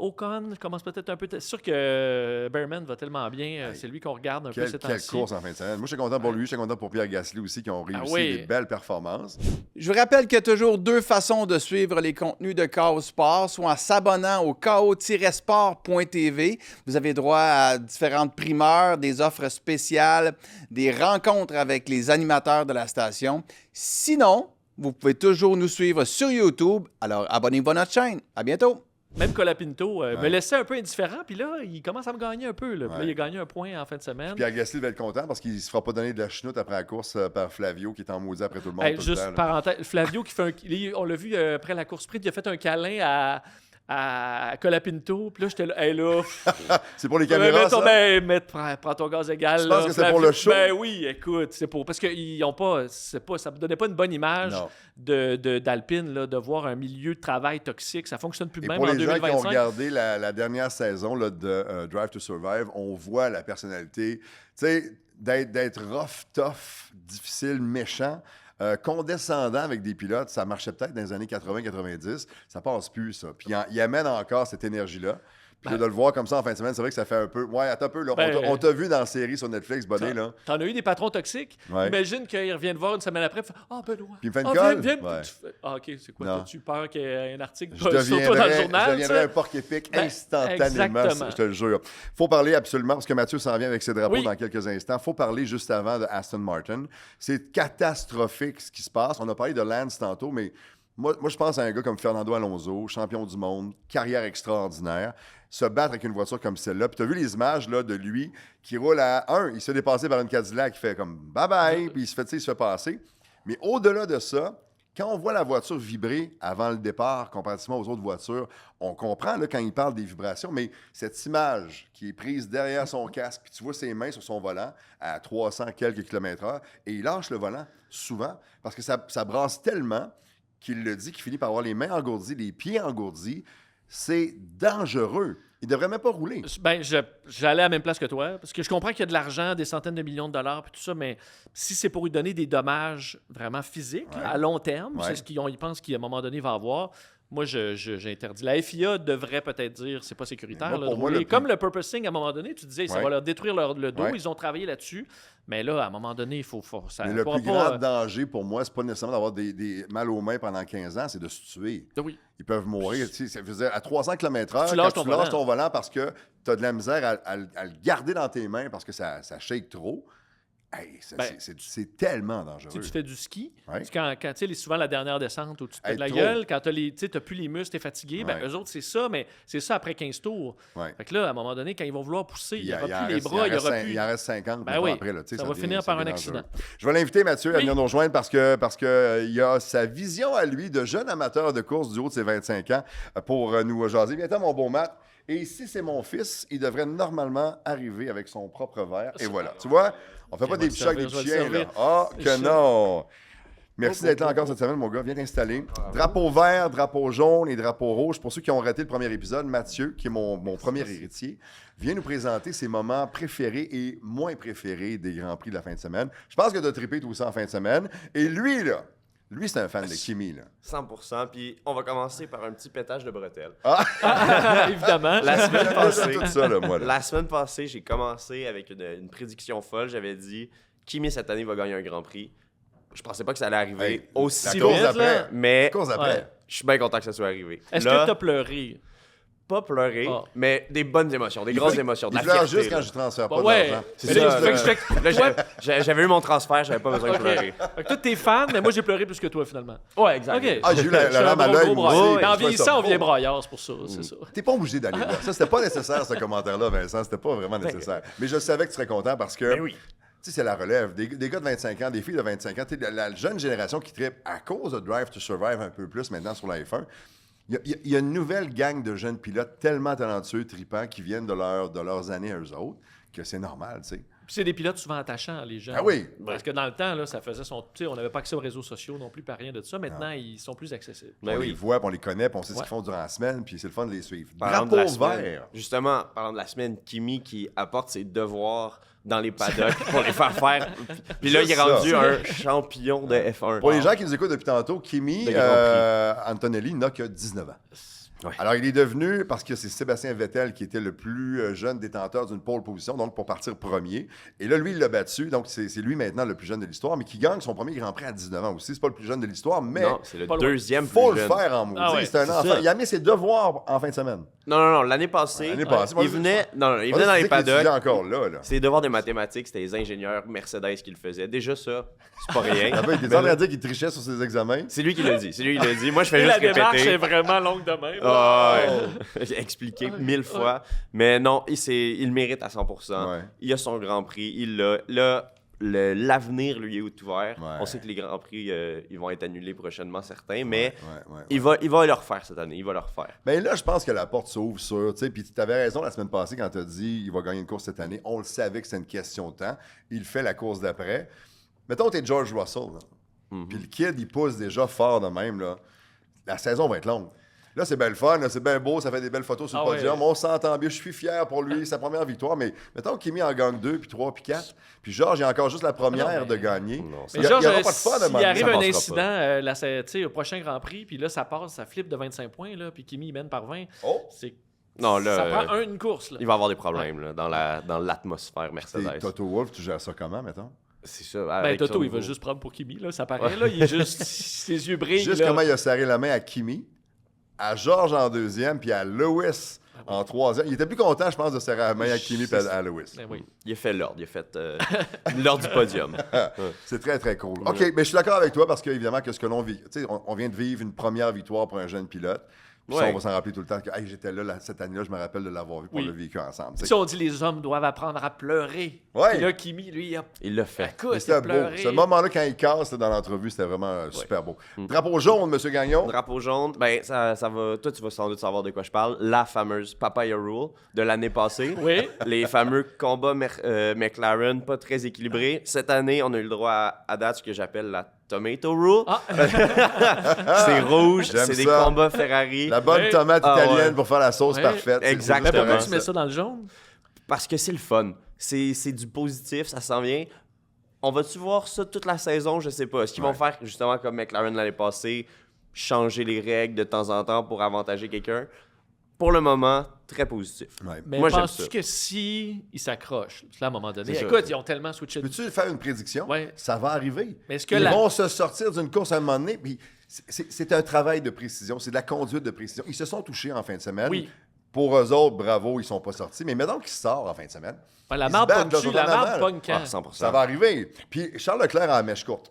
Ocon, je commence peut-être un peu. C'est sûr que Behrman va tellement bien. Hey, C'est lui qu'on regarde un peu Quelle ces temps-ci. course en fin de semaine. Moi, je suis content pour lui, je suis content pour Pierre Gasly aussi, qui ont réussi oui. des belles performances. Je vous rappelle qu'il y a toujours 2 façons de suivre les contenus de KO Sport, soit en s'abonnant au ko-sport.tv. Vous avez droit à différentes primeurs, des offres spéciales, des rencontres avec les animateurs de la station. Sinon, vous pouvez toujours nous suivre sur YouTube. Alors, abonnez-vous à notre chaîne. À bientôt! Même Colapinto me Ouais. laissait un peu indifférent. Puis là, il commence à me gagner un peu. Là. Puis là, Ouais. il a gagné un point en fin de semaine. Pierre Gasly va être content parce qu'il ne se fera pas donner de la chenoute après la course par Flavio, qui est en maudit après tout le monde. Hey, tout le juste temps, là. parenthèse, Flavio qui fait on l'a vu après la course sprint, il a fait un câlin à Colapinto. Puis là, j'étais là, hey, là, C'est pour les caméras, ça? prends ton gaz égal. Tu là, penses que c'est Flavio. pour le show? Ben oui, écoute, c'est pour. Parce que ils ont pas, ça me donnait pas une bonne image Non. d'Alpine, là, de voir un milieu de travail toxique. Ça fonctionne plus de Et même pour en les gens qui ont 2025. regardé la dernière saison là, de Drive to Survive, on voit la personnalité. Tu sais, d'être rough, tough, difficile, méchant, condescendant avec des pilotes, ça marchait peut-être dans les années 80-90. Ça passe plus, ça. Puis il amène encore cette énergie-là. Puis là, de le voir comme ça en fin de semaine, c'est vrai que ça fait un peu... Ouais, attends un peu, là. Ben, On t'a vu dans la série sur Netflix, Bonnet, là. T'en as eu des patrons toxiques. Ouais. Imagine qu'ils reviennent voir une semaine après. Ah, Benoît. Puis il me fait une Ah, colle? viens, Ouais. Ah, OK, c'est quoi? Non. T'as-tu peur qu'il y ait un article Je sur toi dans le journal? je deviendrais ça? un porc épic Ben, instantanément, exactement. je te le jure. Faut parler absolument, parce que Mathieu s'en vient avec ses drapeaux Oui. dans quelques instants. Faut parler juste avant de Aston Martin. C'est catastrophique ce qui se passe. On a parlé de Lance tantôt, mais Moi, je pense à un gars comme Fernando Alonso, champion du monde, carrière extraordinaire, se battre avec une voiture comme celle-là. Puis tu as vu les images là, de lui qui roule à 1, il se fait dépasser par une Cadillac, il fait comme bye-bye, puis il se fait passer. Mais au-delà de ça, quand on voit la voiture vibrer avant le départ, comparativement aux autres voitures, on comprend là, quand il parle des vibrations, mais cette image qui est prise derrière son casque, puis tu vois ses mains sur son volant à 300 quelques km/h, et il lâche le volant souvent parce que ça brasse tellement qu'il le dit, qu'il finit par avoir les mains engourdies, les pieds engourdis. C'est dangereux. Il devrait même pas rouler. Ben, j'allais à la même place que toi, parce que je comprends qu'il y a de l'argent, des centaines de millions de dollars, puis tout ça, mais si c'est pour lui donner des dommages vraiment physiques, là, à long terme, c'est ce qu'ils pensent qu'à un moment donné, il va avoir. Moi, j'interdis. La FIA devrait peut-être dire c'est pas sécuritaire. Moi, Là, pour de moi, rouler. le Comme le purposing, à un moment donné, tu disais, ça Ouais. va leur détruire le dos. Ouais. Ils ont travaillé là-dessus. Mais là, à un moment donné, il faut ça Mais le pourra plus pas, grand danger pour moi, c'est pas nécessairement d'avoir des mal aux mains pendant 15 ans, c'est de se tuer. Oui. Ils peuvent mourir. Tu sais, ça veut dire, à 300 km/h, Tu quand lâches tu ton lâches volant. ton volant parce que tu as de la misère à le garder dans tes mains parce que ça shake trop, hey, Ben, c'est tellement dangereux. Tu fais du ski, Ouais. quand tu sais, souvent la dernière descente où tu te pètes Hey, la trop. gueule, quand tu n'as plus les muscles, tu es fatigué, ben, Ouais. eux autres, c'est ça, mais c'est ça après 15 tours. Ouais. Fait que là, à un moment donné, quand ils vont vouloir pousser, il n'y aura en plus les reste- bras, il n'y aura reste plus. il en reste 50 Ben mettons, oui, après. Là, tu sais, ça va finir par un accident. Je vais l'inviter, Mathieu, à Oui. venir nous rejoindre parce que il a sa vision à lui de jeune amateur de course du haut de ses 25 ans pour nous jaser. Viens-t'en, mon beau Matt. Et si c'est mon fils, il devrait normalement arriver avec son propre verre. Et voilà. Tu vois, on fait pas va des le petits chocs des servir, petits je vais le chiens, là. servir. Ah, que Je- non! Merci d'être là encore cette semaine, mon gars. Viens t'installer. Drapeau vert, drapeau jaune et drapeau rouge. Pour ceux qui ont raté le premier épisode, Mathieu, qui est mon premier héritier, vient nous présenter ses moments préférés et moins préférés des Grands Prix de la fin de semaine. Je pense que tu as trippé tout ça en fin de semaine. Et lui, c'est un fan de Kimi, là. 100%. Puis on va commencer par un petit pétage de bretelles. Évidemment. La semaine J'ai passée, tout ça, là, moi. Là. la semaine passée, j'ai commencé avec une prédiction folle. J'avais dit Kimi cette année va gagner un Grand Prix. Je pensais pas que ça allait arriver Hey, aussi la vite, course vite, d'après. là. mais La course d'après. Ouais. je suis bien content que ça soit arrivé. Est-ce Là, que tu as pleuré? pas pleurer, Ah. mais des bonnes émotions, des grosses émotions, de Il la pleure fierté. juste là. quand je transfère Bah pas ouais. d'argent. C'est Mais ça, là, là. fait que Là, j'avais eu mon transfert, j'avais pas besoin de OK. pleurer. Fait que toi, t'es fan, mais moi, j'ai pleuré plus que toi, finalement. Ouais, exact. OK. Ah, j'ai eu la Je suis un lame à gros, l'œil, gros moi braillard. aussi. Mais en Je trouvais ça vieillissant, on beau. vient braillard, c'est pour ça. C'est ça. T'es pas obligé d'aller là. Ça, c'était pas nécessaire, ce commentaire-là, Vincent. C'était pas vraiment nécessaire. Mais je savais que tu serais content parce que, Ben oui. tu sais, c'est la relève. Des gars de 25 ans, des filles de 25 ans, tu sais, la jeune génération qui trippe à cause de Drive to Survive un peu plus maintenant sur la F1. Il y a une nouvelle gang de jeunes pilotes tellement talentueux, tripants, qui viennent de leurs années à eux autres, que c'est normal, tu sais. Puis c'est des pilotes souvent attachants, les gens. Ah oui. Parce que dans le temps, là, ça faisait son. Tu sais, on n'avait pas accès aux réseaux sociaux non plus, pas rien de ça. Maintenant, ils sont plus accessibles. Ben On les oui. voit, puis on les connaît, puis on sait ce Ouais. qu'ils font durant la semaine, puis c'est le fun de les suivre. Parlant de la Drapeau semaine, vert. justement, parlant de la semaine, Kimi qui apporte ses devoirs dans les paddocks pour les faire faire. Puis là, il est Juste rendu ça. un champion de F1. Pour les gens qui nous écoutent depuis tantôt, Kimi De Grand Antonelli n'a que 19 ans. Ouais. Alors, il est devenu, parce que c'est Sébastien Vettel qui était le plus jeune détenteur d'une pole position, donc pour partir premier. Et là, lui, il l'a battu, donc c'est lui maintenant le plus jeune de l'histoire, mais qui gagne son premier Grand Prix à 19 ans aussi. C'est pas le plus jeune de l'histoire, mais Non, c'est le Pas loin. deuxième il faut plus le jeune. faire en maudit. Ah ouais, c'est un c'est enfant. ça. Il a mis ses devoirs en fin de semaine. Non, l'année passée, L'année passée, moi, il venait, il Moi, venait je dans disais les qu'il étudiait paddocks. encore là. C'est des devoirs de mathématiques, c'était les ingénieurs Mercedes qui le faisaient. Déjà ça, c'est pas rien. Ah ben, il était en train de dire qu'il trichait sur ses examens. C'est lui qui l'a dit. C'est lui qui l'a dit. Moi, je fais Et la juste démarche est répéter. vraiment longue de même. Ah, ouais. J'ai expliqué 1000 fois. Mais non, il le mérite à 100%. Ouais. Il a son Grand Prix. Il l'a. Là, l'avenir lui est ouvert. Ouais. On sait que les Grands Prix, ils vont être annulés prochainement, certains. Mais Ouais. il va le refaire cette année. Il va le refaire. Ben là, je pense que la porte s'ouvre sur, tu sais, puis tu avais raison la semaine passée quand tu as dit il va gagner une course cette année. On le savait que c'était une question de temps. Il fait la course d'après. Mettons, t'es George Russell, là. Puis le kid, il pousse déjà fort de même, là. La saison va être longue. Là, c'est bien le fun, là, c'est bien beau, ça fait des belles photos sur le Ah podium. ouais. On s'entend bien, je suis fier pour lui, sa première victoire. Mais mettons Kimi en gagne 2, puis 3, puis 4. Puis George, il a encore juste la première de gagner. Non, Mais Il y Georges, aura pas de fun à un moment s'il donné, arrive ça un passera incident tu sais, au prochain Grand Prix, puis là, ça passe, ça flippe de 25 points, là, puis Kimi, il mène par 20, Oh! c'est... Non, là, ça prend une course, là. Il va avoir des problèmes là, dans l'atmosphère C'est Mercedes. Toto Wolff, tu gères ça comment, mettons? C'est ça. Ben, avec Toto, son il va nouveau- juste prendre pour Kimi, là, ça paraît, là, il est juste... ses yeux brillent, Juste là. comment il a serré la main à Kimi, à George en deuxième, puis à Lewis en 3 ans. Il était plus content, je pense, de serrer la main à Kimi et à Lewis. Ben oui. Il a fait l'ordre. Il a fait l'ordre du podium. C'est très, très cool. OK, mais je suis d'accord avec toi parce qu'évidemment, que ce que l'on vit, tu sais, on vient de vivre une première victoire pour un jeune pilote. Puis ça, Ouais. on va s'en rappeler tout le temps que hey, j'étais là cette année-là, je me rappelle de l'avoir vu, qu'on Oui. l'a vécu ensemble. tu sais. Si on dit les hommes doivent apprendre à pleurer. Ouais. Et là, Kimi, lui, Il l'a fait. écoute, il C'était a beau. pleuré. Ce moment-là, quand il casse là, dans l'entrevue, c'était vraiment super beau. Drapeau jaune, M. Gagnon. Drapeau jaune, ben ça va. Toi, tu vas sans doute savoir de quoi je parle. La fameuse Papaya Rule de l'année passée. Oui. Les fameux combats McLaren pas très équilibrés. Cette année, on a eu le droit à date ce que j'appelle la Tomato Rule. Ah, C'est rouge, J'aime c'est des ça. combats Ferrari. La bonne Ouais. tomate Ah, italienne ouais. pour faire la sauce Ouais. parfaite. C'est Exactement. mais pourquoi exactement tu mets ça dans le jaune? Parce que c'est le fun. C'est du positif, ça s'en vient. On va-tu voir ça toute la saison? Je sais pas. Est-ce qu'ils vont faire, justement, comme McLaren l'année passée, changer les règles de temps en temps pour avantager quelqu'un? Pour le moment, très positif. Ouais. Mais Moi, j'aime penses-tu ça. que si ils s'accrochent, là, à un moment donné, C'est ça. écoute, ils ont tellement switché de... Peux-tu faire une prédiction? Ouais. Ça va arriver. Mais est-ce que Ils la- vont se sortir d'une course à un moment donné. Puis c'est un travail de précision. C'est de la conduite de précision. Ils se sont touchés en fin de semaine. Oui. Pour eux autres, bravo, ils sont pas sortis. Mais mettons qu'ils sortent en fin de semaine. Ben, la Ils marde se battent, pogne-tu, là, la sont en marde avant, pogne là. quand? Ah, 100%. Ça va arriver. Puis Charles Leclerc a la mèche courte.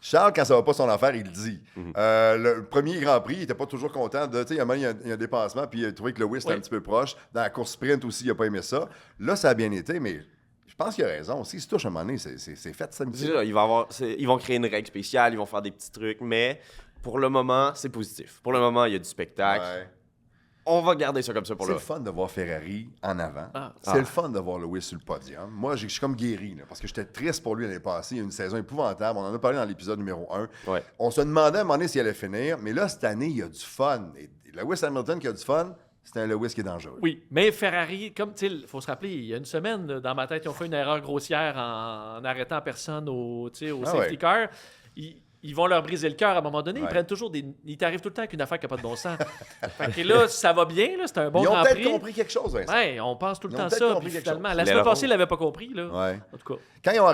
Charles, quand ça va pas son affaire, il le dit. Le premier Grand Prix, il était pas toujours content de. Tu sais, il y a un dépassement, puis il a trouvé que Lewis était Oui. un petit peu proche. Dans la course sprint aussi, il a pas aimé ça. Là, ça a bien été, mais je pense qu'il a raison. S'il se touche à un moment donné, c'est fait samedi. C'est ça, ils vont créer une règle spéciale, ils vont faire des petits trucs, mais pour le moment, c'est positif. Pour le moment, il y a du spectacle. Ouais. On va garder ça comme ça pour C'est le le fun de voir Ferrari en avant. Ah. C'est le fun de voir Lewis sur le podium. Moi, je suis comme guéri, là, parce que j'étais triste pour lui l'année passée. Il y a eu une saison épouvantable. On en a parlé dans l'épisode numéro 1. Ouais. On se demandait à un moment donné s'il allait finir, mais là, cette année, il y a du fun. Et Lewis Hamilton qui a du fun, c'est un Lewis qui est dangereux. Oui, mais Ferrari, comme tu sais, il faut se rappeler, il y a une semaine, là, dans ma tête, ils ont fait une erreur grossière en arrêtant personne au Ah safety ouais. car. Ils vont leur briser le cœur à un moment donné. Ouais. Ils prennent toujours des. Ils t'arrivent tout le temps avec une affaire qui n'a pas de bon sens. Fait que là, ça va bien, là, c'est un bon Ils ont Grand peut-être Prix. compris quelque chose, Vincent. Ouais, on pense tout le Ils ont temps peut-être ça. compris Puis quelque finalement, chose. la semaine L'aileron. passée, ils l'avaient pas compris. Là. Ouais. En tout cas. Quand ils ont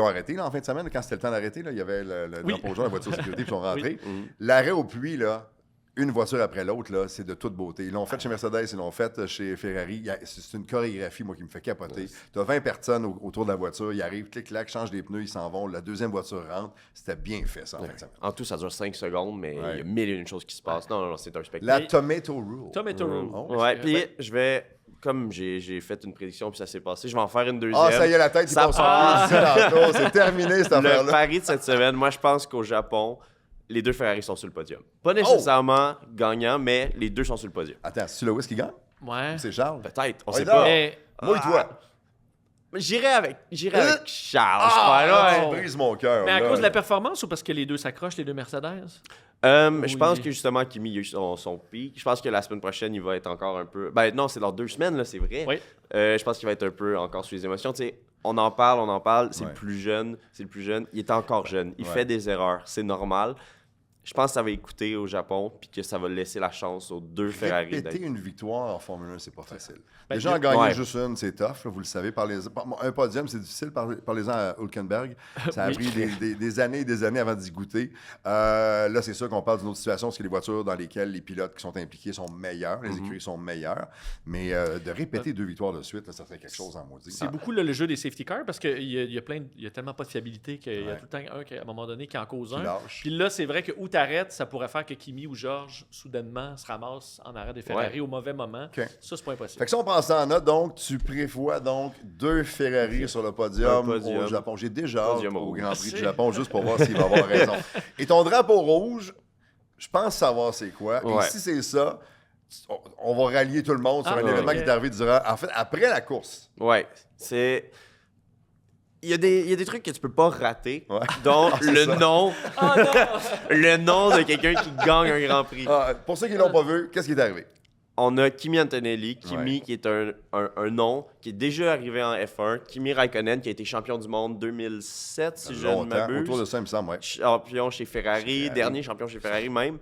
arrêté là, en fin de semaine, quand c'était le temps d'arrêter, là, il y avait le Oui. drapeau jaune, la voiture de sécurité, puis ils sont rentrés. Mhm. L'arrêt au puits, là, une voiture après l'autre, là, c'est de toute beauté. Ils l'ont fait chez Mercedes, ils l'ont fait chez Ferrari. C'est une chorégraphie, moi, qui me fait capoter. Tu as 20 personnes autour de la voiture, ils arrivent, clic-clac, changent les pneus, ils s'en vont. La deuxième voiture rentre. C'était bien fait, ça, en fin de semaine. En tout, ça dure 5 secondes, mais Ouais. il y a mille et une choses qui se passent. Non, c'est un spectacle. La Mais- Tomato Rule. Tomato Rule. Oh. Ouais, Ben, puis je vais, comme j'ai fait une prédiction puis ça s'est passé, je vais en faire une deuxième. Ah, ça y est, la tête, il Ça passe part. en plus. C'est terminé, cette Le affaire-là. pari de cette semaine, moi je pense qu'au Japon, les deux Ferrari sont sur le podium. Pas nécessairement gagnants, mais les deux sont sur le podium. Attends, c'est Lewis qui gagne? Ouais. C'est Charles? Peut-être, on Ouais, sait donc. pas. Mais Mouille-toi. J'irai avec Charles, je Ah, crois. tu Là. brises mon cœur. Mais à là. cause de la performance ou parce que les deux s'accrochent, les deux Mercedes? Je pense Oui. que justement, Kimi a eu son pic. Je pense que la semaine prochaine, il va être encore un peu. Ben non, c'est dans 2 semaines, là, c'est vrai. Oui. Je pense qu'il va être un peu encore sous les émotions. Tu sais, on en parle. C'est Ouais. le plus jeune. Il est encore jeune. Il Ouais. fait des erreurs. C'est normal. Je pense que ça va écouter au Japon puis que ça va laisser la chance aux deux Ferrari. Répéter une victoire en Formule 1, c'est pas facile. Ben, Déjà, en gagner ouais. juste une, c'est tough, là, vous le savez. Un podium, c'est difficile. Parlez-en à Hülkenberg. Ça a Oui. pris des années et des années avant d'y goûter. Là, c'est sûr qu'on parle d'une autre situation, parce que les voitures dans lesquelles les pilotes qui sont impliqués sont meilleurs, les écuries sont meilleures. Mais de répéter 2 victoires de suite, là, ça serait quelque chose en maudit. C'est beaucoup là, le jeu des safety cars parce qu'il y a tellement pas de fiabilité qu'il y a Ouais. tout le temps un qui, à un moment donné qui en cause Qui un. lâche. Puis là, c'est vrai que où t'arrêtes, ça pourrait faire que Kimi ou Georges, soudainement, se ramassent en arrêt des Ferrari au mauvais moment. OK. Ça, c'est pas impossible. Fait que si on prend ça en note, donc, tu prévois donc 2 Ferrari sur le podium, Un podium. au Japon. J'ai déjà hâte Podium au rouge. Grand Prix du Merci. Japon juste pour voir s'il va avoir raison. Et ton drapeau rouge, je pense savoir c'est quoi. Et Ouais. si c'est ça, on va rallier tout le monde sur Ah, un ouais, événement ok. qui est arrivé durant, en fait, après la course. Ouais, c'est. Il y a des trucs que tu peux pas rater, Ouais. dont c'est le ça. nom, Ah non! le nom de quelqu'un qui gagne un Grand Prix. Ah, pour ceux qui l'ont pas vu, qu'est-ce qui est arrivé? On a Kimi Antonelli, Kimi Ouais. qui est un nom qui est déjà arrivé en F1, Kimi Raikkonen qui a été champion du monde 2007 si je ne Longtemps, m'abuse, autour de ça, il me semble, ouais. champion chez Ferrari, Ferrari. dernier champion chez Ferrari même,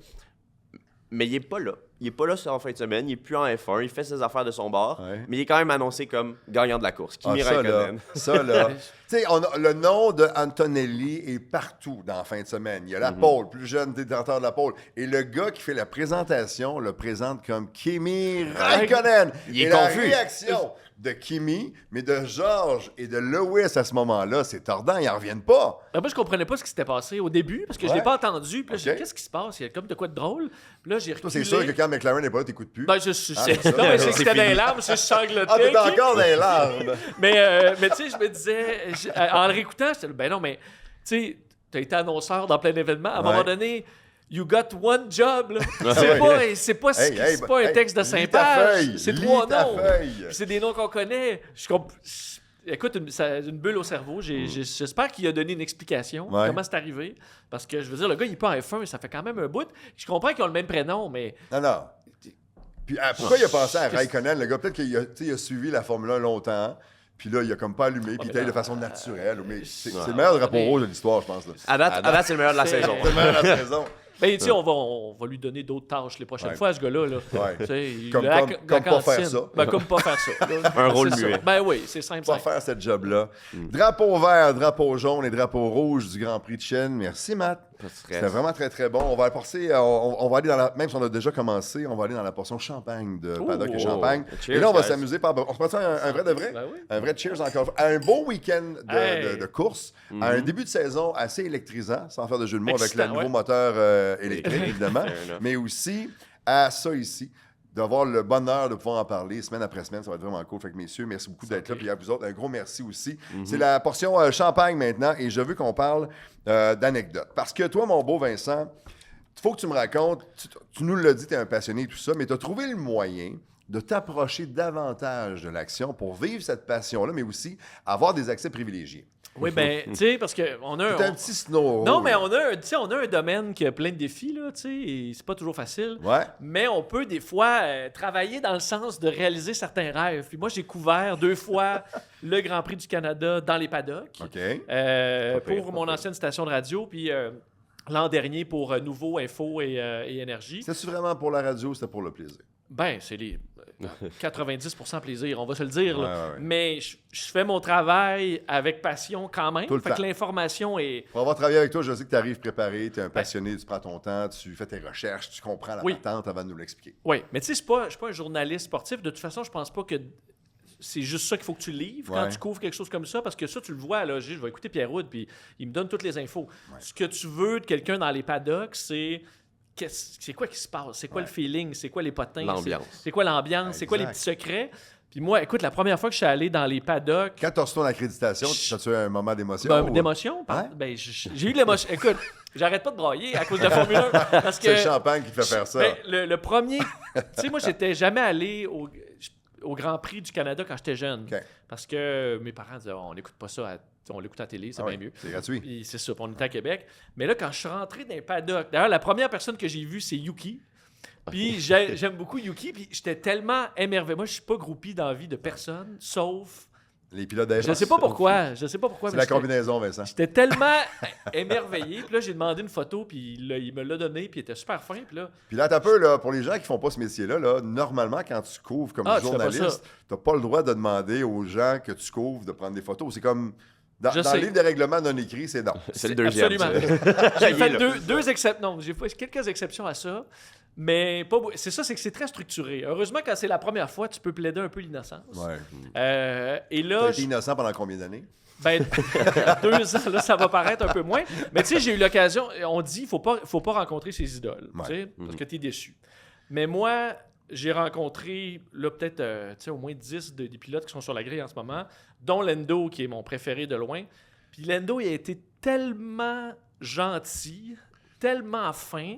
mais il est pas là. il est pas là en fin de semaine, il est plus en F1, il fait ses affaires de son bord, Ouais. mais il est quand même annoncé comme gagnant de la course. Kimi ça, là, Räikkönen. ça, là. Tu sais, le nom de Antonelli est partout dans la fin de semaine. Il y a la pole, plus jeune détenteur de la pole. Et le gars qui fait la présentation le présente comme Kimi Räikkönen. Il est et la confus. réaction de Kimi, mais de George et de Lewis à ce moment-là, c'est tordant, ils n'en reviennent pas. Ben, moi, je comprenais pas ce qui s'était passé au début parce que je Ouais. l'ai pas entendu. Puis là, j'ai Ok. dit, qu'est-ce qui se passe? Il y a comme de quoi de drôle. Puis là, j'ai Toi, reculé. c'est sûr que quand McLaren n'est pas là, t'écoutes plus. Ben, je Ah, sais. c'est ça. Non, mais c'est que C'est c'était dans les fini. larmes, c'est sangloté. Ah, t'es ok? encore dans les larmes. Mais tu sais, je me disais, en le réécoutant, j'étais là, ben non, mais tu sais, t'as été annonceur dans plein d'événements. À un Ouais. moment donné, you got one job. Là. ouais. C'est pas Hey, c'est pas un texte de lis 5 ta pages. feuille, C'est lis 3 ta noms. feuille. Puis c'est des noms qu'on connaît. Écoute, une bulle au cerveau. J'espère qu'il a donné une explication. Ouais. Comment c'est arrivé. Parce que je veux dire, le gars, il est pas en F1, ça fait quand même un bout. Je comprends qu'ils ont le même prénom, mais. Non. Puis pourquoi il a pensé à Qu'est-ce- Raikkonen, le gars? Peut-être qu'il a, tu sais, il a suivi la Formule 1 longtemps, puis là, il a comme pas allumé, puis il mais était de là, façon naturelle. Mais c'est ouais. le meilleur drapeau Mais- rouge de l'histoire, je pense. Là. À date, c'est le meilleur de la C'est- saison. C'est le meilleur de la saison. Ben, tu sais, on va lui donner d'autres tâches les prochaines Ouais. fois à ce gars-là. Là. Ouais. Tu sais, il- Comme- la- comme- la comme pas faire cantine. ça. Ben, comme pas faire ça. là. Un rôle C'est ça. muet. Ben oui, c'est simple. Pas faire cette job-là. Drapeau vert, drapeau jaune et drapeau rouge du Grand Prix de Chine. Merci, Matt. Pas de stress. C'était vraiment très, très bon. On va passer, on va aller dans la, même si on a déjà commencé, on va aller dans la portion champagne de Paddock et Oh. Champagne. Cheers, et là, on va guys. s'amuser par... On se prend ça un vrai de vrai? Ben oui. Un vrai cheers encore une fois. À un beau week-end Hey. de course, à un début de saison assez électrisant, sans faire de jeu de mots avec le Excitant, nouveau ouais. moteur électrique, évidemment, Fair enough. mais aussi à ça ici. D'avoir le bonheur de pouvoir en parler semaine après semaine, ça va être vraiment cool. Fait que messieurs, merci beaucoup d'être là. Puis à vous autres, un gros merci aussi. C'est la portion champagne maintenant et je veux qu'on parle d'anecdotes. Parce que toi, mon beau Vincent, il faut que tu me racontes, tu nous l'as dit, tu es un passionné et tout ça, mais tu as trouvé le moyen de t'approcher davantage de l'action pour vivre cette passion-là, mais aussi avoir des accès privilégiés. Oui, ben, tu sais, parce qu'on a C'est un petit snow. Non, mais on a un domaine qui a plein de défis, là, tu sais, et c'est pas toujours facile. Ouais. Mais on peut des fois travailler dans le sens de réaliser certains rêves. Puis moi, j'ai couvert 2 fois le Grand Prix du Canada dans les paddocks OK. pour mon ancienne station de radio, puis l'an dernier pour Nouveau, Info et Énergie. C'était-tu vraiment pour la radio ou c'était pour le plaisir? Ben, c'est les 90% plaisir, on va se le dire. Là. Ouais. Mais je fais mon travail avec passion quand même. Tout le Fait temps. que l'information est... Pour avoir travaillé avec toi, je sais que tu arrives préparé, tu es un passionné, tu prends ton temps, tu fais tes recherches, tu comprends la Oui. patente avant de nous l'expliquer. Oui, mais tu sais, je suis pas un journaliste sportif. De toute façon, je pense pas que c'est juste ça qu'il faut que tu livres quand Ouais. tu couvres quelque chose comme ça, parce que ça, tu le vois, là, je vais écouter Pierre Houd, puis il me donne toutes les infos. Ce que tu veux de quelqu'un dans les paddocks, c'est quoi qui se passe? C'est quoi le feeling? C'est quoi les potins? L'ambiance. C'est quoi l'ambiance? C'est quoi les Exact. petits secrets? Puis moi, écoute, la première fois que je suis allé dans les paddocks, Quand tu as reçu ton accréditation, as-tu eu un moment d'émotion? ben, ou- d'émotion, Ouais? ben, j'ai eu de l'émotion. Écoute, j'arrête pas de brailler à cause de la Formule 1. Parce que C'est le champagne qui te fait faire ça. ben, le premier, tu sais, moi, j'étais jamais allé au Grand Prix du Canada quand j'étais jeune. OK. Parce que mes parents disaient, on n'écoute pas ça, on l'écoute à la télé, c'est Ah bien oui, mieux. c'est gratuit. Puis c'est ça, puis on était à Québec. Mais là, quand je suis rentré dans les paddocks, d'ailleurs, la première personne que j'ai vue, c'est Yuki. Puis j'aime beaucoup Yuki, puis j'étais tellement émerveillé. Moi, je suis pas groupie dans la vie de personne, sauf... Les pilotes d'air. Je sais pas pourquoi, C'est mais la j'étais- combinaison, Vincent. J'étais tellement émerveillé. Puis là, j'ai demandé une photo, puis il me l'a donné, puis il était super fin. Puis là, Puis là, t'as peu, là, pour les gens qui font pas ce métier-là, là, normalement, quand tu couvres comme Ah, tu fais pas journaliste, ça. t'as pas le droit de demander aux gens que tu couvres de prendre des photos. C'est comme... Dans Je le sais. livre de règlement non écrit, c'est non. C'est le deuxième. Absolument. ça. J'ai Il fait est là. deux exceptions. Non, j'ai fait quelques exceptions à ça. Mais pas c'est ça, c'est que c'est très structuré. Heureusement, quand c'est la première fois, tu peux plaider un peu l'innocence. Ouais. Et T'as là, été innocent pendant combien d'années? ben, 2 ans, là, ça va paraître un peu moins. Mais tu sais, j'ai eu l'occasion. On dit, faut pas rencontrer ses idoles, tu sais, parce que t'es déçu. Mais moi, j'ai rencontré, là, peut-être, tu sais, au moins 10 des pilotes qui sont sur la grille en ce moment, dont Lando, qui est mon préféré de loin. Puis Lando, il a été tellement gentil, tellement fin.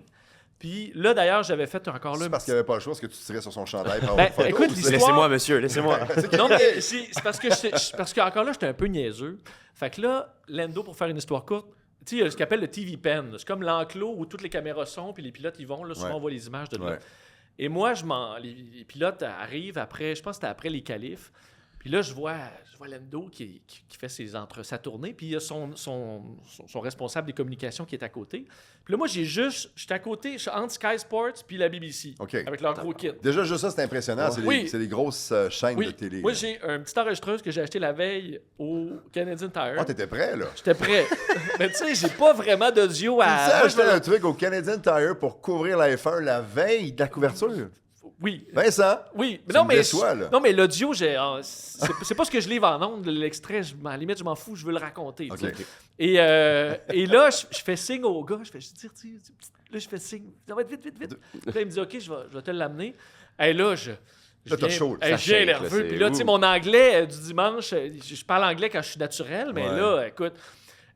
Puis là, d'ailleurs, j'avais fait encore là... C'est parce qu'il n'y avait pas le choix, parce que tu tirais sur son chandail pour Ben, avoir une photo. écoute, ou c'est- l'histoire- Laissez-moi, monsieur, laissez-moi. Non, mais c'est parce que parce qu'encore là, j'étais un peu niaiseux. Fait que là, Lando, pour faire une histoire courte, tu sais, il y a ce qu'on appelle le TV pen. C'est comme l'enclos où toutes les caméras sont, puis les pilotes y vont. Là, souvent, Ouais. on voit les images de là. Ouais. Et moi, les pilotes arrivent après, je pense que c'était après les qualifs. Puis là, je vois Lando qui fait sa tournée, puis il y a son responsable des communications qui est à côté. Puis là, moi, j'étais à côté, je suis entre Sky Sports puis la BBC, OK. avec leur gros kit. Déjà, juste ça, c'est impressionnant. Oui. C'est des grosses chaînes de télé. Moi, j'ai une petite enregistreuse que j'ai achetée la veille au Canadian Tire. Ah, t'étais prêt, là? J'étais prêt. Mais tu sais, j'ai pas vraiment d'audio Tu sais, à... acheter un truc au Canadian Tire pour couvrir la F1 la veille de la couverture. Oui. Vincent, Oui, tu me déçois, là. non, mais l'audio, c'est pas ce que je livre en ondes, l'extrait, à la limite, je m'en fous, je veux le raconter. tu sais. OK. Et là, je fais signe au gars, là, je fais signe, ça va être vite. Puis là, il me dit, OK, je vais te l'amener. Et là, Là, t'as chaud, là. je viens shake, là, nerveux. c'est Puis là, tu sais, mon anglais du dimanche, je parle anglais quand je suis naturel, mais là, écoute.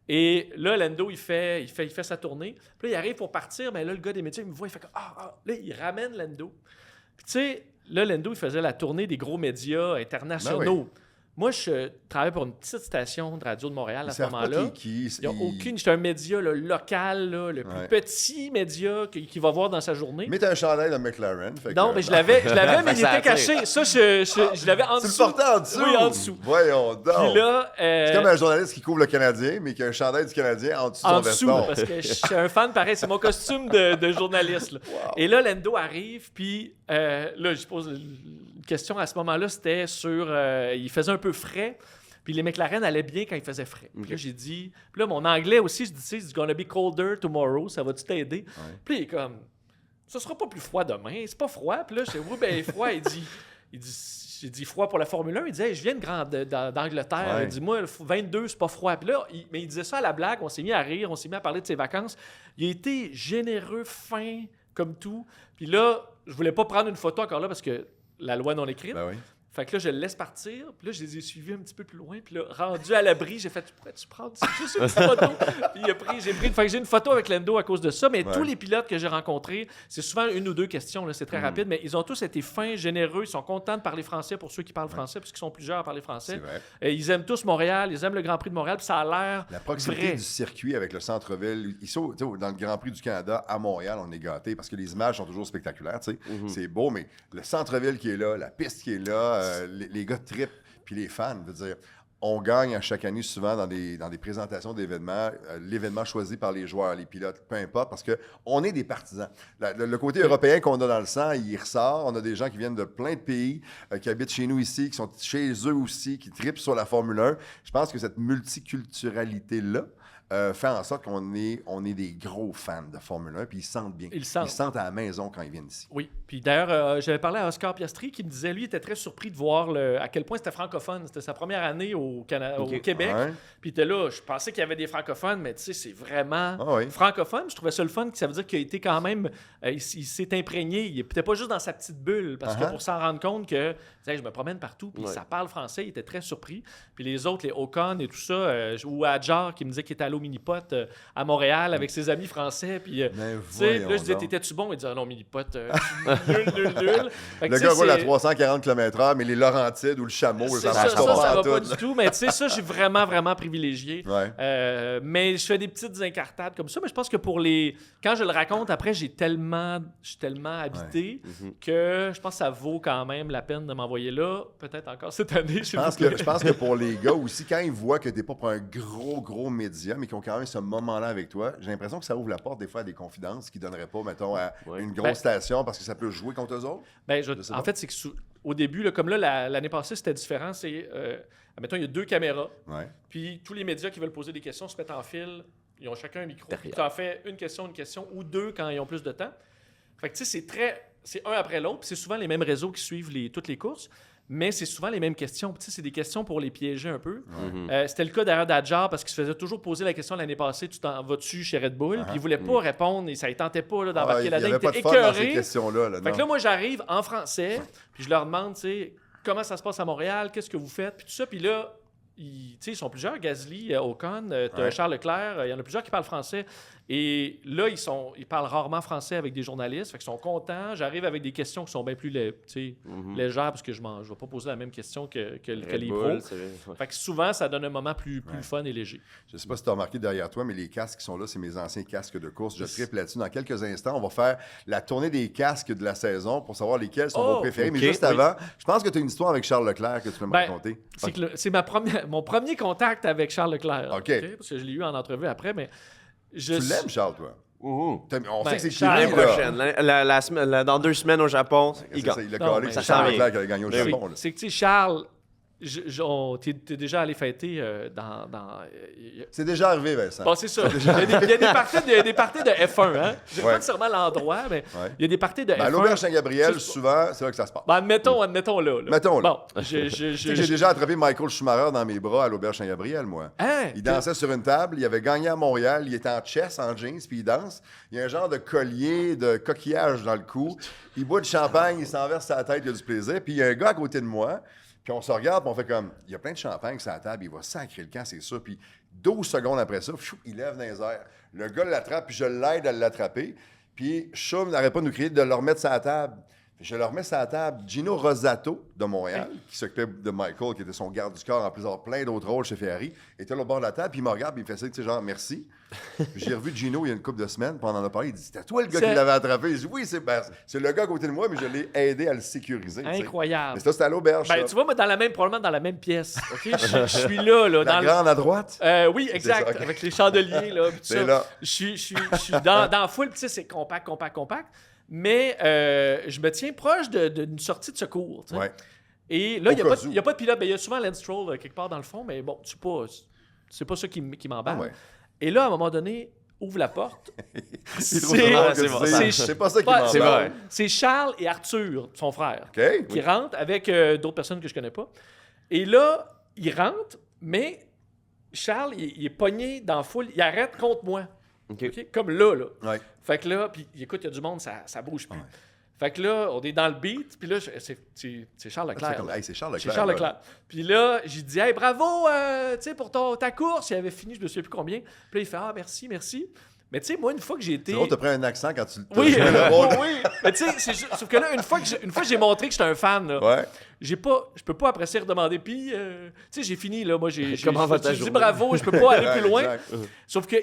Et là, Lando, il fait sa tournée. Puis là, il arrive pour partir, mais là, le gars des médias, il me voit, il fait comme, là, il ramène Lando. Puis tu sais, là, Lando, il faisait la tournée des gros médias internationaux. Ben oui. Moi, je travaillais pour une petite station de radio de Montréal à ce moment-là. Qui, Il n'y a aucune. J'étais un média là, local, là, le plus petit média qu'il va voir dans sa journée. Mais t'as un chandail de McLaren. Fait Non, que... mais je l'avais, mais il Ça était attire. caché. Ça, je l'avais en Tu dessous. le portais en dessous? Oui, en dessous. Voyons donc. Puis là, C'est comme un journaliste qui couvre le Canadien, mais qui a un chandail du Canadien en dessous de en son dessous, veston. parce que je suis un fan pareil. C'est mon costume de journaliste. Là. Wow. Et là, Lando arrive, puis là, je pose une question à ce moment-là, c'était sur... il faisait un peu frais, puis les McLaren allaient bien quand il faisait frais. Puis là, j'ai dit... Puis là, mon anglais aussi, je dis, it's gonna be colder tomorrow, ça va-tu t'aider? Puis il est comme... Ça sera pas plus froid demain, c'est pas froid. Puis là, je dis, oui, ben froid. J'ai dit froid pour la Formule 1. Il disait, hey, je viens d'Angleterre. Ouais. Il dit, moi, 22, c'est pas froid. Puis là, mais il disait ça à la blague. On s'est mis à rire, on s'est mis à parler de ses vacances. Il a été généreux, fin, comme tout. Puis là, je voulais pas prendre une photo encore là parce que la loi non écrite. Ben oui. Fait que là, je le laisse partir. Puis là, je les ai suivis un petit peu plus loin. Puis là, rendu à l'abri, j'ai fait, pourrais-tu prendre juste une petite photo? Puis fait que j'ai une photo avec Lando à cause de ça. Mais tous les pilotes que j'ai rencontrés, c'est souvent une ou deux questions. Là, c'est très rapide. Mais ils ont tous été fins, généreux. Ils sont contents de parler français pour ceux qui parlent français, puisqu'ils sont plusieurs à parler français. C'est vrai. Et ils aiment tous Montréal. Ils aiment le Grand Prix de Montréal. Puis ça a l'air La proximité vrai. du circuit avec le centre-ville. Dans le Grand Prix du Canada, à Montréal, on est gâtés parce que les images sont toujours spectaculaires. Tu sais. C'est beau, mais le centre-ville qui est là, la piste qui est là, les gars trip, puis les fans, veut dire, on gagne à chaque année souvent dans des présentations d'événements, l'événement choisi par les joueurs, les pilotes, peu importe, parce qu'on est des partisans. Le côté européen qu'on a dans le sang, il ressort. On a des gens qui viennent de plein de pays, qui habitent chez nous ici, qui sont chez eux aussi, qui trippent sur la Formule 1. Je pense que cette multiculturalité-là fait en sorte qu'on est des gros fans de Formule 1, puis ils se sentent bien. Ils se sentent à la maison quand ils viennent ici. Oui. Puis d'ailleurs, j'avais parlé à Oscar Piastri qui me disait, lui, il était très surpris de voir à quel point c'était francophone. C'était sa première année au Québec. Ouais. Puis il était là, je pensais qu'il y avait des francophones, mais tu sais, c'est vraiment oui. francophone. Je trouvais ça le fun, que ça veut dire qu'il a été quand même... il s'est imprégné. Il n'était pas juste dans sa petite bulle, parce que pour s'en rendre compte que, tu sais, je me promène partout, puis ça parle français, il était très surpris. Puis les autres, les Ocon et tout ça, ou Adjar qui me disait qu'il était allé au Minipot à Montréal avec ses amis français. Puis, tu sais, là, je disais, t'étais-tu bon? Il disait, non, Minipot, nul. Fait que, le gars roule à 340 km/h, mais les Laurentides ou le Chameau, ça marche va pas pas du tout. Mais tu sais, ça, je suis vraiment, vraiment privilégié. Ouais. Mais je fais des petites incartades comme ça. Mais je pense que quand je le raconte, après, je suis tellement habité que je pense que ça vaut quand même la peine de m'envoyer là. Peut-être encore cette année. Je pense que pour les gars aussi, quand ils voient que t'es pas pour un gros média, mais qu'ils ont quand même ce moment-là avec toi, j'ai l'impression que ça ouvre la porte des fois à des confidences qu'ils donneraient pas, mettons, à une grosse station parce que ça peut jouer contre eux autres. En fait, c'est que au début, là, comme là, l'année passée, c'était différent. C'est, admettons, il y a 2 caméras. Ouais. Puis tous les médias qui veulent poser des questions se mettent en file. Ils ont chacun un micro. Puis tu en fais une question ou 2 quand ils ont plus de temps. Fait que tu sais, c'est un après l'autre. Puis c'est souvent les mêmes réseaux qui suivent toutes les courses. Mais c'est souvent les mêmes questions. Puis, c'est des questions pour les piéger un peu. C'était le cas d'ailleurs d'Adjar parce qu'il se faisait toujours poser la question l'année passée, tu t'en vas-tu chez Red Bull? Puis il voulait pas répondre et ça ne tentait pas là, d'embarquer là-dedans. Il était écœuré. Fait que là, moi, j'arrive en français, puis je leur demande, tu sais, comment ça se passe à Montréal, qu'est-ce que vous faites, puis tout ça. Puis là, ils sont plusieurs, Gasly, Ocon, t'as Ouais. Charles Leclerc, il y en a plusieurs qui parlent français. Et là, ils parlent rarement français avec des journalistes, fait qu'ils sont contents. J'arrive avec des questions qui sont bien plus légères, parce que je ne vais pas poser la même question que les pros. Fait que souvent, ça donne un moment plus fun et léger. Je ne sais pas si tu as remarqué derrière toi, mais les casques qui sont là, c'est mes anciens casques de course. Je triple là-dessus. Dans quelques instants, on va faire la tournée des casques de la saison pour savoir lesquels sont vos préférés. ok, Mais juste avant, je pense que tu as une histoire avec Charles Leclerc que tu peux me raconter. C'est mon premier contact avec Charles Leclerc. OK. Parce que je l'ai eu en entrevue après, mais Tu l'aimes, Charles, toi? On sait que c'est Charles, Kimi, L'année là. prochaine, dans 2 semaines au Japon, il gagne. Il a Non, collé, mais c'est ça Charles s'en Leclerc qui a gagné au Mais oui. Japon. là. c'est que, tu sais, Charles, t'es déjà allé fêter dans C'est déjà arrivé, Vincent. bon, c'est ça. Il y a des parties de F1, hein? Je sais Ouais. pas nécessairement l'endroit, mais Ouais. il y a des parties de Ben, à F1. l'Auberge Saint-Gabriel, Ça, souvent, c'est là que ça se passe. Ben, admettons là. Mettons là. Bon, Tu sais que j'ai déjà attrapé Michael Schumacher dans mes bras à l'Auberge Saint-Gabriel, moi. Hein? Il dansait sur une table, il avait gagné à Montréal, il était en chess, en jeans, puis il danse. Il y a un genre de collier, de coquillage dans le cou. Il boit du champagne, il s'en verse sa tête, il a du plaisir. Puis il y a un gars à côté de moi, puis on se regarde, puis on fait comme, il y a plein de champagne sur la table, il va sacrer le camp, c'est ça. Puis 12 secondes après ça, il lève dans les airs. Le gars l'attrape, puis je l'aide à l'attraper. Puis Chum n'arrête pas de nous crier de le remettre sur la table. Je le remets sur la table. Gino Rosato de Montréal, qui s'occupait de Michael, qui était son garde du corps, en plus d'avoir plein d'autres rôles chez Ferrari, était là au bord de la table, puis il me regarde, puis il me fait ça, tu sais, genre, merci. Puis j'ai revu Gino il y a une couple de semaines, puis on en a parlé. Il dit, c'était toi le gars qui l'avait attrapé. Il dit, oui, c'est le gars à côté de moi, mais je l'ai aidé à le sécuriser. tu sais. Incroyable. Mais ça, c'était à l'auberge. Ben, ça. tu vois, moi, probablement dans la même pièce. OK? Je suis là. La dans grande à droite? oui, exact. ça, ok. Avec les chandeliers, là. Puis tout C'est ça. là. Je suis dans la foule, puis tu sais, c'est compact. Mais je me tiens proche d'une sortie de secours. Tu sais. Ouais. Et là, Au il n'y cas a, pas de pilote. Ben, il y a souvent Lance Stroll quelque part dans le fond, mais bon, c'est pas ça qui m'emballe. Ah ouais. Et là, à un moment donné, ouvre la porte. C'est trop C'est- drôle que c'est tu bon. dises. C'est pas ça qui pas- c'est m'emballe. vrai. C'est Charles et Arthur, son frère, OK? qui rentrent avec d'autres personnes que je connais pas. Et là, ils rentrent, mais Charles, il est pogné dans la foule. Il arrête contre moi. OK. OK? Comme là. Ouais. Fait que là, puis écoute, il y a du monde, ça bouge plus. Fait que là, on est dans le beat, puis là, c'est Charles Leclerc. C'est comme, hey, c'est Charles C'est Leclerc. Charles là. Leclerc. Puis là, j'ai dit, hey, bravo, tu sais, pour ta course. Il avait fini, je me souviens plus combien. Puis là, il fait, ah, merci. Mais tu sais, moi, une fois que j'ai été. C'est drôle, t'as pris un accent quand tu Oui, joué le rôle. oui. Mais tu sais, sauf que là, une fois que j'ai montré que j'étais un fan, là, Ouais. je peux pas après ça redemander. Puis, tu sais, j'ai fini, là. Moi, j'ai Comment va ta dit journée? bravo, je peux pas aller plus loin. Exact. Sauf que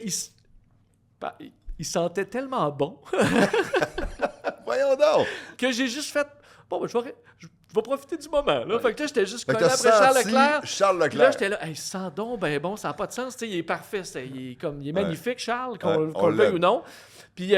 il sentait tellement bon Voyons donc. que j'ai juste fait, bon, ben, je vais profiter du moment. Là. Fait que là, j'étais juste Fait que collé t'as après Charles senti Leclerc. Charles Puis là, Leclerc. j'étais là, hey, il sent donc ben bon, ça n'a pas de sens. Tu sais, il est parfait. Il est magnifique, Charles, Ouais, qu'on on le veuille l'aime. ou non. Puis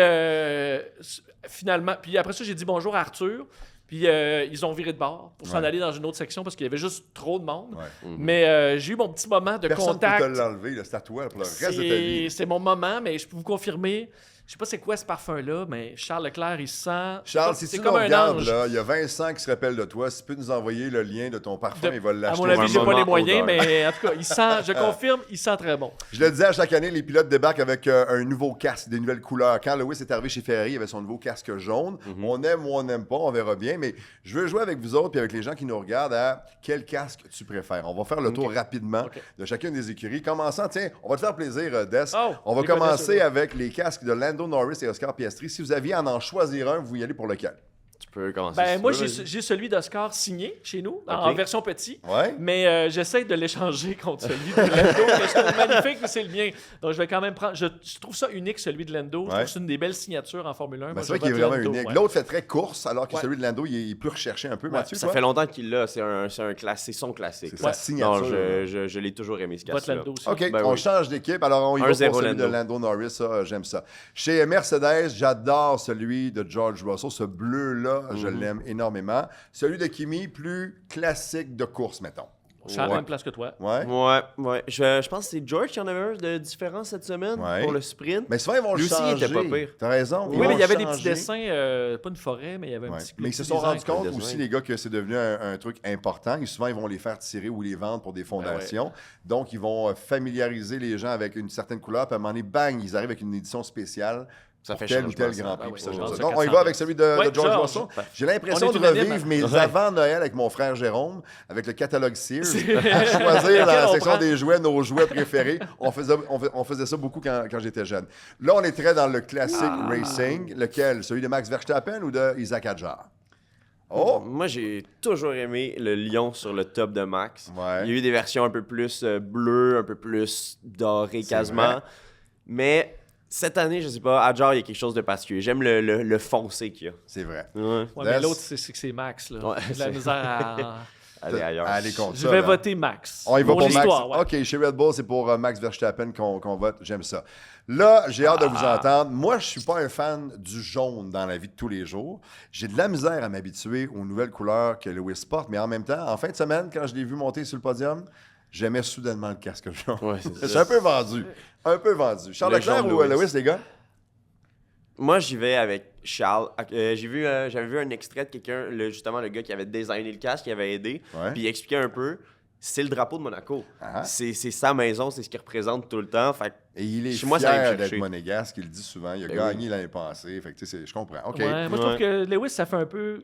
finalement, puis après ça, j'ai dit bonjour à Arthur. Puis ils ont viré de bord pour s'en Ouais. aller dans une autre section parce qu'il y avait juste trop de monde. Ouais. Mais j'ai eu mon petit moment de Personne ne peut contact. te l'enlever, là, c'est à toi pour le reste de ta vie. C'est mon moment, mais je peux vous confirmer. Je sais pas c'est quoi ce parfum-là, mais Charles Leclerc, il sent. Charles, si c'est tu comme nous un regardes, ange. là, il y a Vincent qui se rappelle de toi. Si tu peux nous envoyer le lien de ton parfum, il va À l'acheter. mon avis, un j'ai pas moment les moyens, odeur. mais en tout cas, il sent, je confirme, il sent très bon. Je le disais, à chaque année, les pilotes débarquent avec un nouveau casque, des nouvelles couleurs. Quand Lewis est arrivé chez Ferrari, il avait son nouveau casque jaune. On aime ou on n'aime pas, on verra bien. Mais je veux jouer avec vous autres et avec les gens qui nous regardent à quel casque tu préfères. On va faire le tour rapidement OK. de chacune des écuries. Commençant, tiens, on va te faire plaisir, Des. Oh, On va les connais, commencer ceux-là. avec les casques de Lando Norris et Oscar Piastri. Si vous aviez à en choisir un, vous y allez pour lequel? Tu peux commencer. Ben, si moi, tu veux, j'ai celui d'Oscar signé chez nous, en OK. version petit. Ouais. Mais j'essaie de l'échanger contre celui de Lando, que je trouve magnifique, mais c'est le mien. Donc, je vais quand même prendre. Je trouve ça unique, celui de Lando. Je trouve Ouais. que c'est une des belles signatures en Formule 1. Ben, Moi, c'est je vrai qu'il est vote vraiment Lando, unique. ouais. L'autre fait très course, alors que Ouais. celui de Lando, il est plus recherché un peu. Mathieu, Ça toi? fait longtemps qu'il l'a. C'est un classique. C'est son classique. C'est sa signature. Non, je l'ai toujours aimé, ce Vote casque-là. Lando aussi. OK, Ben on oui. change d'équipe. Alors, on y va 1-0 pour celui de Lando. Lando Norris. Ça, j'aime ça. Chez Mercedes, j'adore celui de George Russell. Ce bleu-là, je l'aime énormément. Celui de Kimi, plus classique de course, mettons. Je suis à la Ouais. même place que toi. Ouais. Ouais. Je pense que c'est George qui en avait un de différent cette semaine Ouais. pour le sprint. Mais souvent, ils vont Lui le aussi, il changer. était pas pire. T'as raison. Oui, Ils mais vont il y avait le des petits changer. dessins, pas une forêt, mais il y avait un Ouais. petit. Mais ils se petit sont design. rendus compte design. aussi, les gars, que c'est devenu un truc important. Et souvent, ils vont les faire tirer ou les vendre pour des fondations. Donc, ils vont familiariser les gens avec une certaine couleur. Puis à un moment donné, bang, ils arrivent avec une édition spéciale Ça fait tel ou changement, tel ça. Grand Prix. Ah puis oui, ça, ça j'aime ça. change Donc, de on y va 400 avec celui de Ouais, George George. Russell. J'ai l'impression On est de unanime. revivre mes avant Noël avec mon frère Jérôme, avec le catalogue Sears. C'est- À choisir Lequel la on section prend? des jouets, nos jouets préférés. On faisait ça beaucoup quand j'étais jeune. Là, on est très dans le classique racing. Lequel? Celui de Max Verstappen ou de Isaac Hadjar? Oh! Moi, j'ai toujours aimé le lion sur le top de Max. Ouais. Il y a eu des versions un peu plus bleues, un peu plus dorées C'est quasiment. vrai. Mais cette année, je sais pas, Hadjar, il y a quelque chose de particulier. J'aime le foncé qu'il y a. C'est vrai. Ouais. Ouais, mais Des- l'autre, c'est Max. Là. Ouais, J'ai de la c'est- misère à... Allez ailleurs. Allez contre Je ça. vais là. voter Max. On y va Pour pour Max. l'histoire, ouais. OK, chez Red Bull, c'est pour Max Verstappen qu'on vote. J'aime ça. Là, j'ai hâte de vous entendre. Moi, je suis pas un fan du jaune dans la vie de tous les jours. J'ai de la misère à m'habituer aux nouvelles couleurs que Lewis porte, mais en même temps, en fin de semaine, quand je l'ai vu monter sur le podium, j'aimais soudainement le casque jaune. Ouais, c'est C'est ça. un peu vendu. Un peu vendu. Charles Le Leclerc jaune ou Lewis. Lewis, les gars? Moi, j'y vais avec Charles. J'avais vu un extrait de quelqu'un, justement le gars qui avait designé le casque, qui avait aidé, Ouais. puis il expliquait un peu. C'est le drapeau de Monaco. Ah. C'est sa maison, c'est ce qu'il représente tout le temps. Fait que Et il est Chez moi, ça vient me fier d'être chercher. monégasque, il le dit souvent. Il a Ben gagné l'année passée. Fait que, tu sais, je comprends. OK. Ouais, moi, je trouve Ouais. que Lewis, ça fait un peu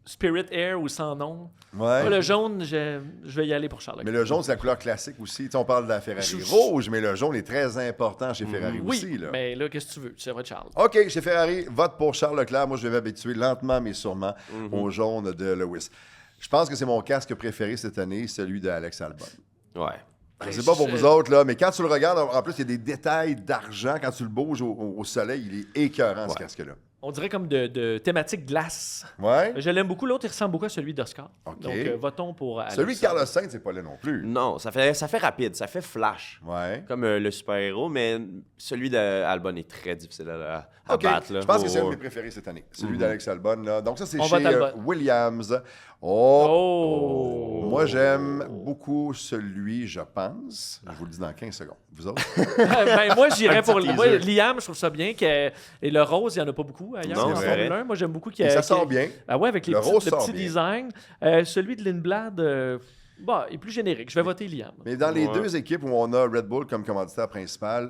Spirit Air ou sans nom. Ouais. Moi, le jaune, je vais y aller pour Charles. Mais le jaune, c'est la couleur classique aussi. Tu sais, on parle de la Ferrari Je- rouge, mais le jaune est très important chez Ferrari Oui, aussi. Là. mais là, qu'est-ce que tu veux? Tu vas Charles. OK, chez Ferrari, vote pour Charles Leclerc. Moi, je vais m'habituer lentement, mais sûrement, au jaune de Lewis. Je pense que c'est mon casque préféré cette année, celui de Alex Albon. ouais. Je sais pas pour vous autres, là, mais quand tu le regardes, en plus, il y a des détails d'argent. Quand tu le bouges au soleil, il est écœurant, ce casque-là. On dirait comme de thématique glace. Ouais? Je l'aime beaucoup. L'autre, il ressemble beaucoup à celui d'Oscar. OK. Donc, votons pour Alex. Celui de Carlos Sainz, c'est pas là non plus. Non, ça fait rapide, ça fait flash. Ouais. Comme le super-héros, mais celui d'Albon est très difficile à OK. battre. Là. Je pense que c'est un de Oh, mes préférés cette année. Celui d'Alex Albon. Là. Donc, ça, c'est On chez vote Albon. Williams. Oh! Moi, j'aime beaucoup celui, je pense. Je vous le dis dans 15 secondes. Vous autres? Ben, moi, j'irais Un pour petit moi, teaser. Liam, je trouve ça bien. Et le rose, il n'y en a pas beaucoup ailleurs. Non, en c'est Formule vrai. 1. Moi, j'aime beaucoup qu'il y Et ait. ça sort bien. Ah ouais, avec les Le petits, rose le sort petit bien. design. Celui de Lindblad, bah, est plus générique. Je vais voter Liam. Mais dans les Ouais. deux équipes où on a Red Bull comme commanditaire principal,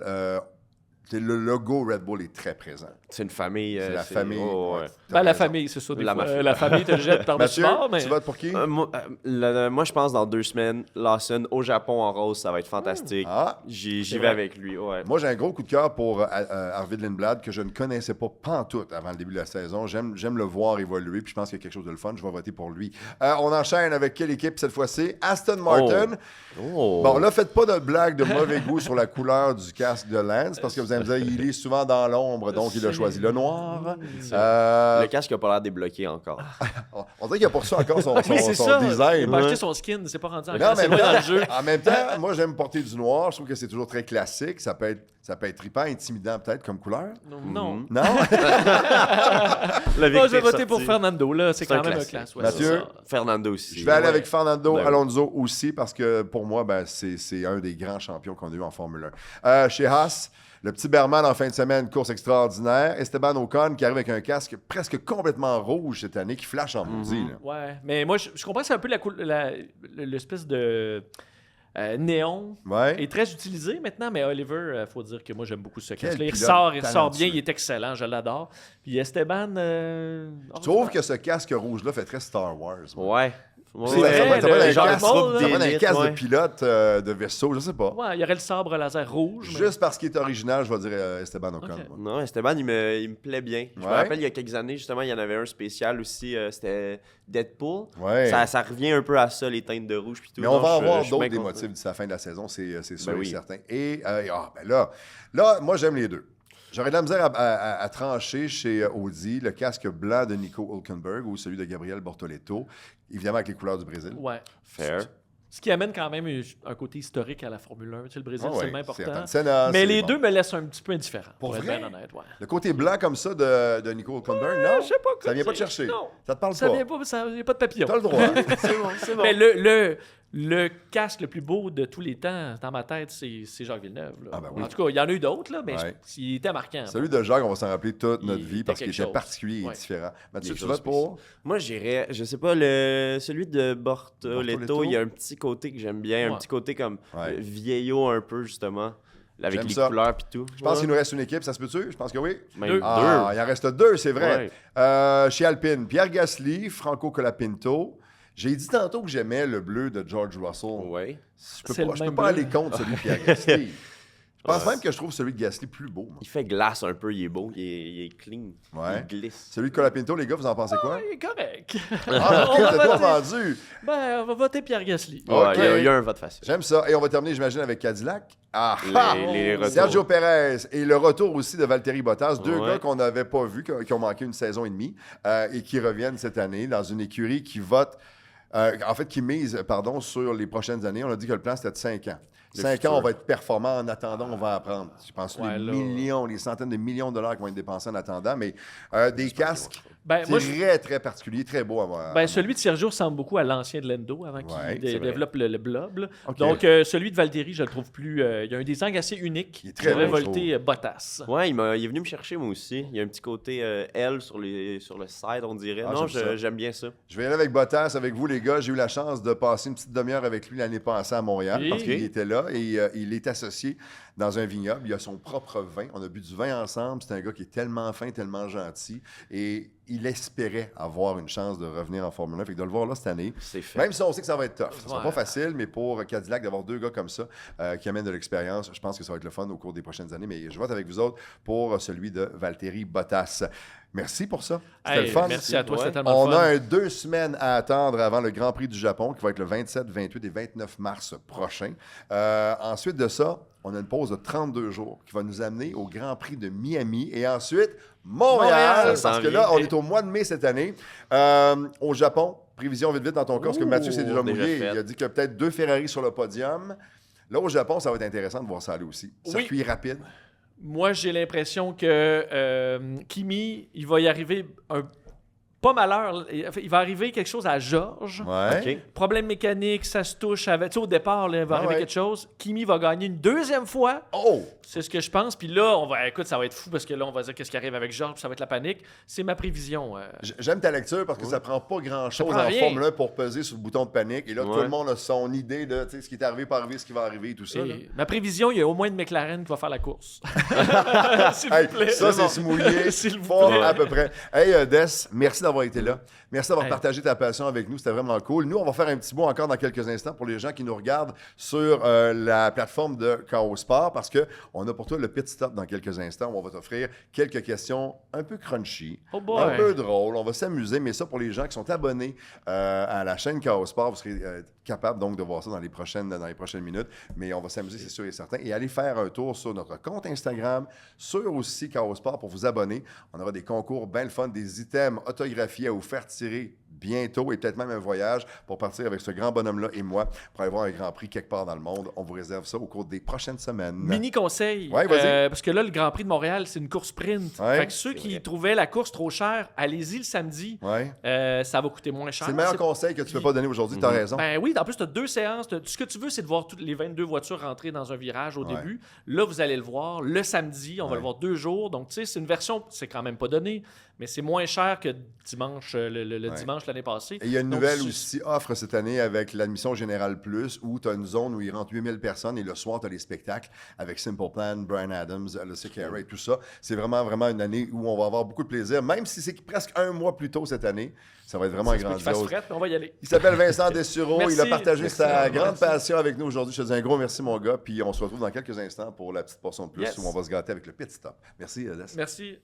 le logo Red Bull est très présent. C'est une famille. C'est la famille. oh, ouais. Ouais, t'as Ben, la raison. famille, c'est ça. Des La fois, mafia. la famille te jette par-dessus Mathieu, bord, mais... tu votes pour qui? Moi, je pense dans 2 semaines, Lawson au Japon en rose, ça va être fantastique. Ah, J'y C'est vais vrai. avec lui. Ouais. moi, j'ai un gros coup de cœur pour Arvid Lindblad que je ne connaissais pas pantoute avant le début de la saison. J'aime le voir évoluer, puis je pense qu'il y a quelque chose de le fun. Je vais voter pour lui. On enchaîne avec quelle équipe cette fois-ci? Aston Martin. Oh. Bon, là, faites pas de blague de mauvais goût sur la couleur du casque de Lance, parce que vous allez me dire, il est souvent dans l'ombre, donc il a choisi le noir. Le casque n'a pas l'air débloqué encore. On dirait qu'il a pour ça encore son, Oui, c'est son ça. Il design. a pas acheté Ouais. son skin, c'est pas rendu Mais encore assez loin dans le jeu. en même temps, moi, j'aime porter du noir. Je trouve que c'est toujours très classique. Ça peut être trippant, intimidant peut-être comme couleur. Non. Non? La Moi, je vais vérité est voter pour sortie. Fernando, là. C'est C'est un quand même un classique. classe. Ouais, Mathieu? c'est ça. Fernando aussi. Je vais aller Ouais. avec Fernando Ben oui. Alonso aussi parce que pour moi, ben, c'est un des grands champions qu'on a eu en Formule 1. Chez Haas, le petit Berman en fin de semaine, course extraordinaire. Esteban Ocon qui arrive avec un casque presque complètement rouge cette année qui flash en maudit. là. Ouais, mais moi, je comprends que c'est un peu l'espèce de néon Ouais. est très utilisé maintenant, mais Oliver, faut dire que moi, j'aime beaucoup ce Quel casque-là. Il pilote ressort bien, talentueux. il est excellent, je l'adore. Puis Esteban... Je trouve que ce casque rouge-là fait très Star Wars. moi. Ouais. C'est Ouais, vrai, ça va être le un Jacques casque, Maul, là. ça va être un d'élite, casque de ouais. pilote de vaisseau, je sais pas. Ouais, il y aurait le sabre laser rouge. mais- Juste parce qu'il est original, je vais dire Esteban Ocon. Ok. moi. Non, Esteban, il me plaît bien. Je me Ouais. rappelle, il y a quelques années, justement, il y en avait un spécial aussi. C'était Deadpool. Ouais. Ça revient un peu à ça, les teintes de rouge. Puis tout. Mais on va Non, avoir je suis d'autres bien des content. motifs d'ici la fin de la saison, c'est sûr Ben et oui. certain. Et ben là, moi, j'aime les deux. J'aurais de la misère à trancher chez Audi le casque blanc de Nico Hülkenberg ou celui de Gabriel Bortoleto, évidemment avec les couleurs du Brésil. Ouais. Fair. Ce qui amène quand même un côté historique à la Formule 1. Tu sais, le Brésil, Ah c'est ouais, tellement important. Ayrton Senna, Mais c'est les bon. deux me laissent un petit peu indifférent. Pour être vrai? bien honnête, ouais. Le côté blanc comme ça de Nico Hülkenberg, non? Je sais pas quoi Ça vient pas te dire. chercher. Non. Ça te parle Ça pas. vient pas, il n'y a pas de papillon. T'as le droit. C'est bon, c'est bon. Mais le casque le plus beau de tous les temps, dans ma tête, c'est Jacques Villeneuve. Là. Ah ben oui. En tout cas, il y en a eu d'autres, là, mais Ouais. il était marquant. Celui de Jacques, on va s'en rappeler toute notre Il vie était parce qu'il quelque était chose. particulier et Ouais. différent. Mathieu, Des tu choses votes pour? Moi, j'irais, je sais pas, celui de Bortoleto. Bortoleto, il y a un petit côté que j'aime bien, Ouais. un petit côté comme Ouais. vieillot un peu, justement. Avec J'aime les ça. couleurs puis tout. Je pense qu'il nous reste une équipe, ça se peut-tu? Je pense que oui. Même Deux. Ah, il en reste 2, c'est vrai. Ouais. Chez Alpine, Pierre Gasly, Franco Colapinto. J'ai dit tantôt que j'aimais le bleu de George Russell. Ouais. Je C'est peux le pas même aller bleu. contre celui de Pierre Gasly. Je pense Ouais. même que je trouve celui de Gasly plus beau. Moi. Il fait glace un peu, il est beau, il est clean. Ouais. Il glisse. Celui de Colapinto, les gars, vous en pensez quoi? Il est correct. Ah, On ok, va t'as pas voter. vendu. Ben, on va voter Pierre Gasly. Ouais, Ok. il y a un vote facile. J'aime ça. Et on va terminer, j'imagine, avec Cadillac. Ah, Les retours. Sergio Perez et le retour aussi de Valtteri Bottas, deux Ouais. gars qu'on n'avait pas vus, qui ont manqué une saison et demie et qui reviennent cette année dans une écurie qui vote, qui mise sur les prochaines années. On a dit que le plan c'était de 5 ans. 5 futur. ans, on va être performant. En attendant, on va apprendre. Je pense Ouais, les là. millions, les centaines de millions de dollars qui vont être dépensés en attendant, mais des casques Ben, moi, très, très particuliers, très beaux à voir. Ben, celui de Sergio ressemble beaucoup à l'ancien de Lando avant qu'il Ouais, c'est vrai. développe le blob. Là. Ok. Donc, celui de Valtteri, je le trouve plus. Il y a un design assez unique. Il est très J'aurais beau, je volté Bottas. Ouais, il est venu me chercher moi aussi. Il y a un petit côté L sur le side, on dirait. Ah, Non, j'aime ça. j'aime bien ça. Je vais y aller avec Bottas, avec vous, les gars. J'ai eu la chance de passer une petite demi-heure avec lui l'année passée à Montréal Oui. parce qu'il était là et il est associé dans un vignoble. Il a son propre vin. On a bu du vin ensemble. C'est un gars qui est tellement fin, tellement gentil et il espérait avoir une chance de revenir en Formule 1. Fait que de le voir là cette année, C'est fait. même si on sait que ça va être tough. Ça sera Ouais. pas facile, mais pour Cadillac, d'avoir deux gars comme ça qui amènent de l'expérience, je pense que ça va être le fun au cours des prochaines années. Mais je vote avec vous autres pour celui de Valtteri Bottas. Merci pour ça. C'était Hey, le fun. merci à toi, Ouais. c'était tellement On le fun. a 2 semaines à attendre avant le Grand Prix du Japon, qui va être le 27, 28 et 29 mars prochain. Ensuite de ça, on a une pause de 32 jours qui va nous amener au Grand Prix de Miami et ensuite Montréal, Montréal, ça parce s'en que vient. là, on est au mois de mai cette année. Au Japon, prévision vite dans ton cas, parce que Mathieu s'est déjà déjà mouillé. fait. Il a dit qu'il y a peut-être 2 Ferrari sur le podium. Là, au Japon, ça va être intéressant de voir ça aller aussi. Oui. Circuit rapide. Moi, j'ai l'impression que Kimi, il va y arriver pas malheur. Il va arriver quelque chose à Georges. Ouais. OK. Problème mécanique, ça se touche avec. Tu sais, au départ, là, il va Ah arriver ouais. quelque chose. Kimi va gagner une deuxième fois. Oh! C'est ce que je pense. Puis là, écoute, ça va être fou parce que là, on va dire qu'est-ce qui arrive avec Georges, puis ça va être la panique. C'est ma prévision. J'aime ta lecture parce que ça prend pas grand-chose Ça prend en rien. Formule 1 pour peser sur le bouton de panique. Et là, tout Ouais. le monde a son idée de ce qui est arrivé, pas arrivé, ce qui va arriver, tout ça. là. Et ma prévision, il y a au moins une McLaren qui va faire la course. S'il Hey, vous plaît. ça, c'est se mouiller S'il vous fort plaît. à peu près. Hey, Des, merci d'avoir été là. Merci d'avoir Hey. partagé ta passion avec nous. C'était vraiment cool. Nous, on va faire un petit bout encore dans quelques instants pour les gens qui nous regardent sur la plateforme de Chaos Sport parce qu'on a pour toi le pit stop dans quelques instants où on va t'offrir quelques questions un peu crunchy, Oh boy. un peu drôles. On va s'amuser, mais ça, pour les gens qui sont abonnés à la chaîne Chaos Sport, vous serez capable donc de voir ça dans les prochaines minutes. Mais on va s'amuser, c'est sûr et certain. Et allez faire un tour sur notre compte Instagram, sur aussi Chaos Sport pour vous abonner. On aura des concours bien le fun, des items autographiés à vous faire tirer bientôt et peut-être même un voyage pour partir avec ce grand bonhomme-là et moi pour aller voir un Grand Prix quelque part dans le monde. On vous réserve ça au cours des prochaines semaines. Mini conseil, Ouais, vas-y. parce que là, le Grand Prix de Montréal, c'est une course sprint. Ouais, Fait que ceux qui trouvaient la course trop chère, allez-y le samedi. Ouais. Ça va coûter moins cher. C'est le meilleur conseil que tu peux pas donner aujourd'hui, tu as raison. Ben oui, en plus, tu as 2 séances. Ce que tu veux, c'est de voir toutes les 22 voitures rentrer dans un virage au Ouais. début. Là, vous allez le voir le samedi. On va Ouais. le voir 2 jours. Donc, tu sais, c'est une version, c'est quand même pas donné, mais c'est moins cher que dimanche, le Ouais. dimanche l'année passée. Et il y a une Donc, nouvelle c'est- aussi offre cette année avec l'admission générale plus où tu as une zone où il rentre 8000 personnes et le soir, tu as les spectacles avec Simple Plan, Bryan Adams, Alicia Cara et tout ça. C'est vraiment, vraiment une année où on va avoir beaucoup de plaisir, même si c'est presque un mois plus tôt cette année. Ça va être vraiment Ça se peut qu'il fasse grandiose. fret, mais on va y aller. Il s'appelle Vincent Dessureau. Merci. Il a partagé Merci. sa grande Merci. passion avec nous aujourd'hui. Je te dis un gros merci, mon gars. Puis on se retrouve dans quelques instants pour la petite portion de plus Yes. où on va se gâter avec le pit stop. Merci, Des. Merci.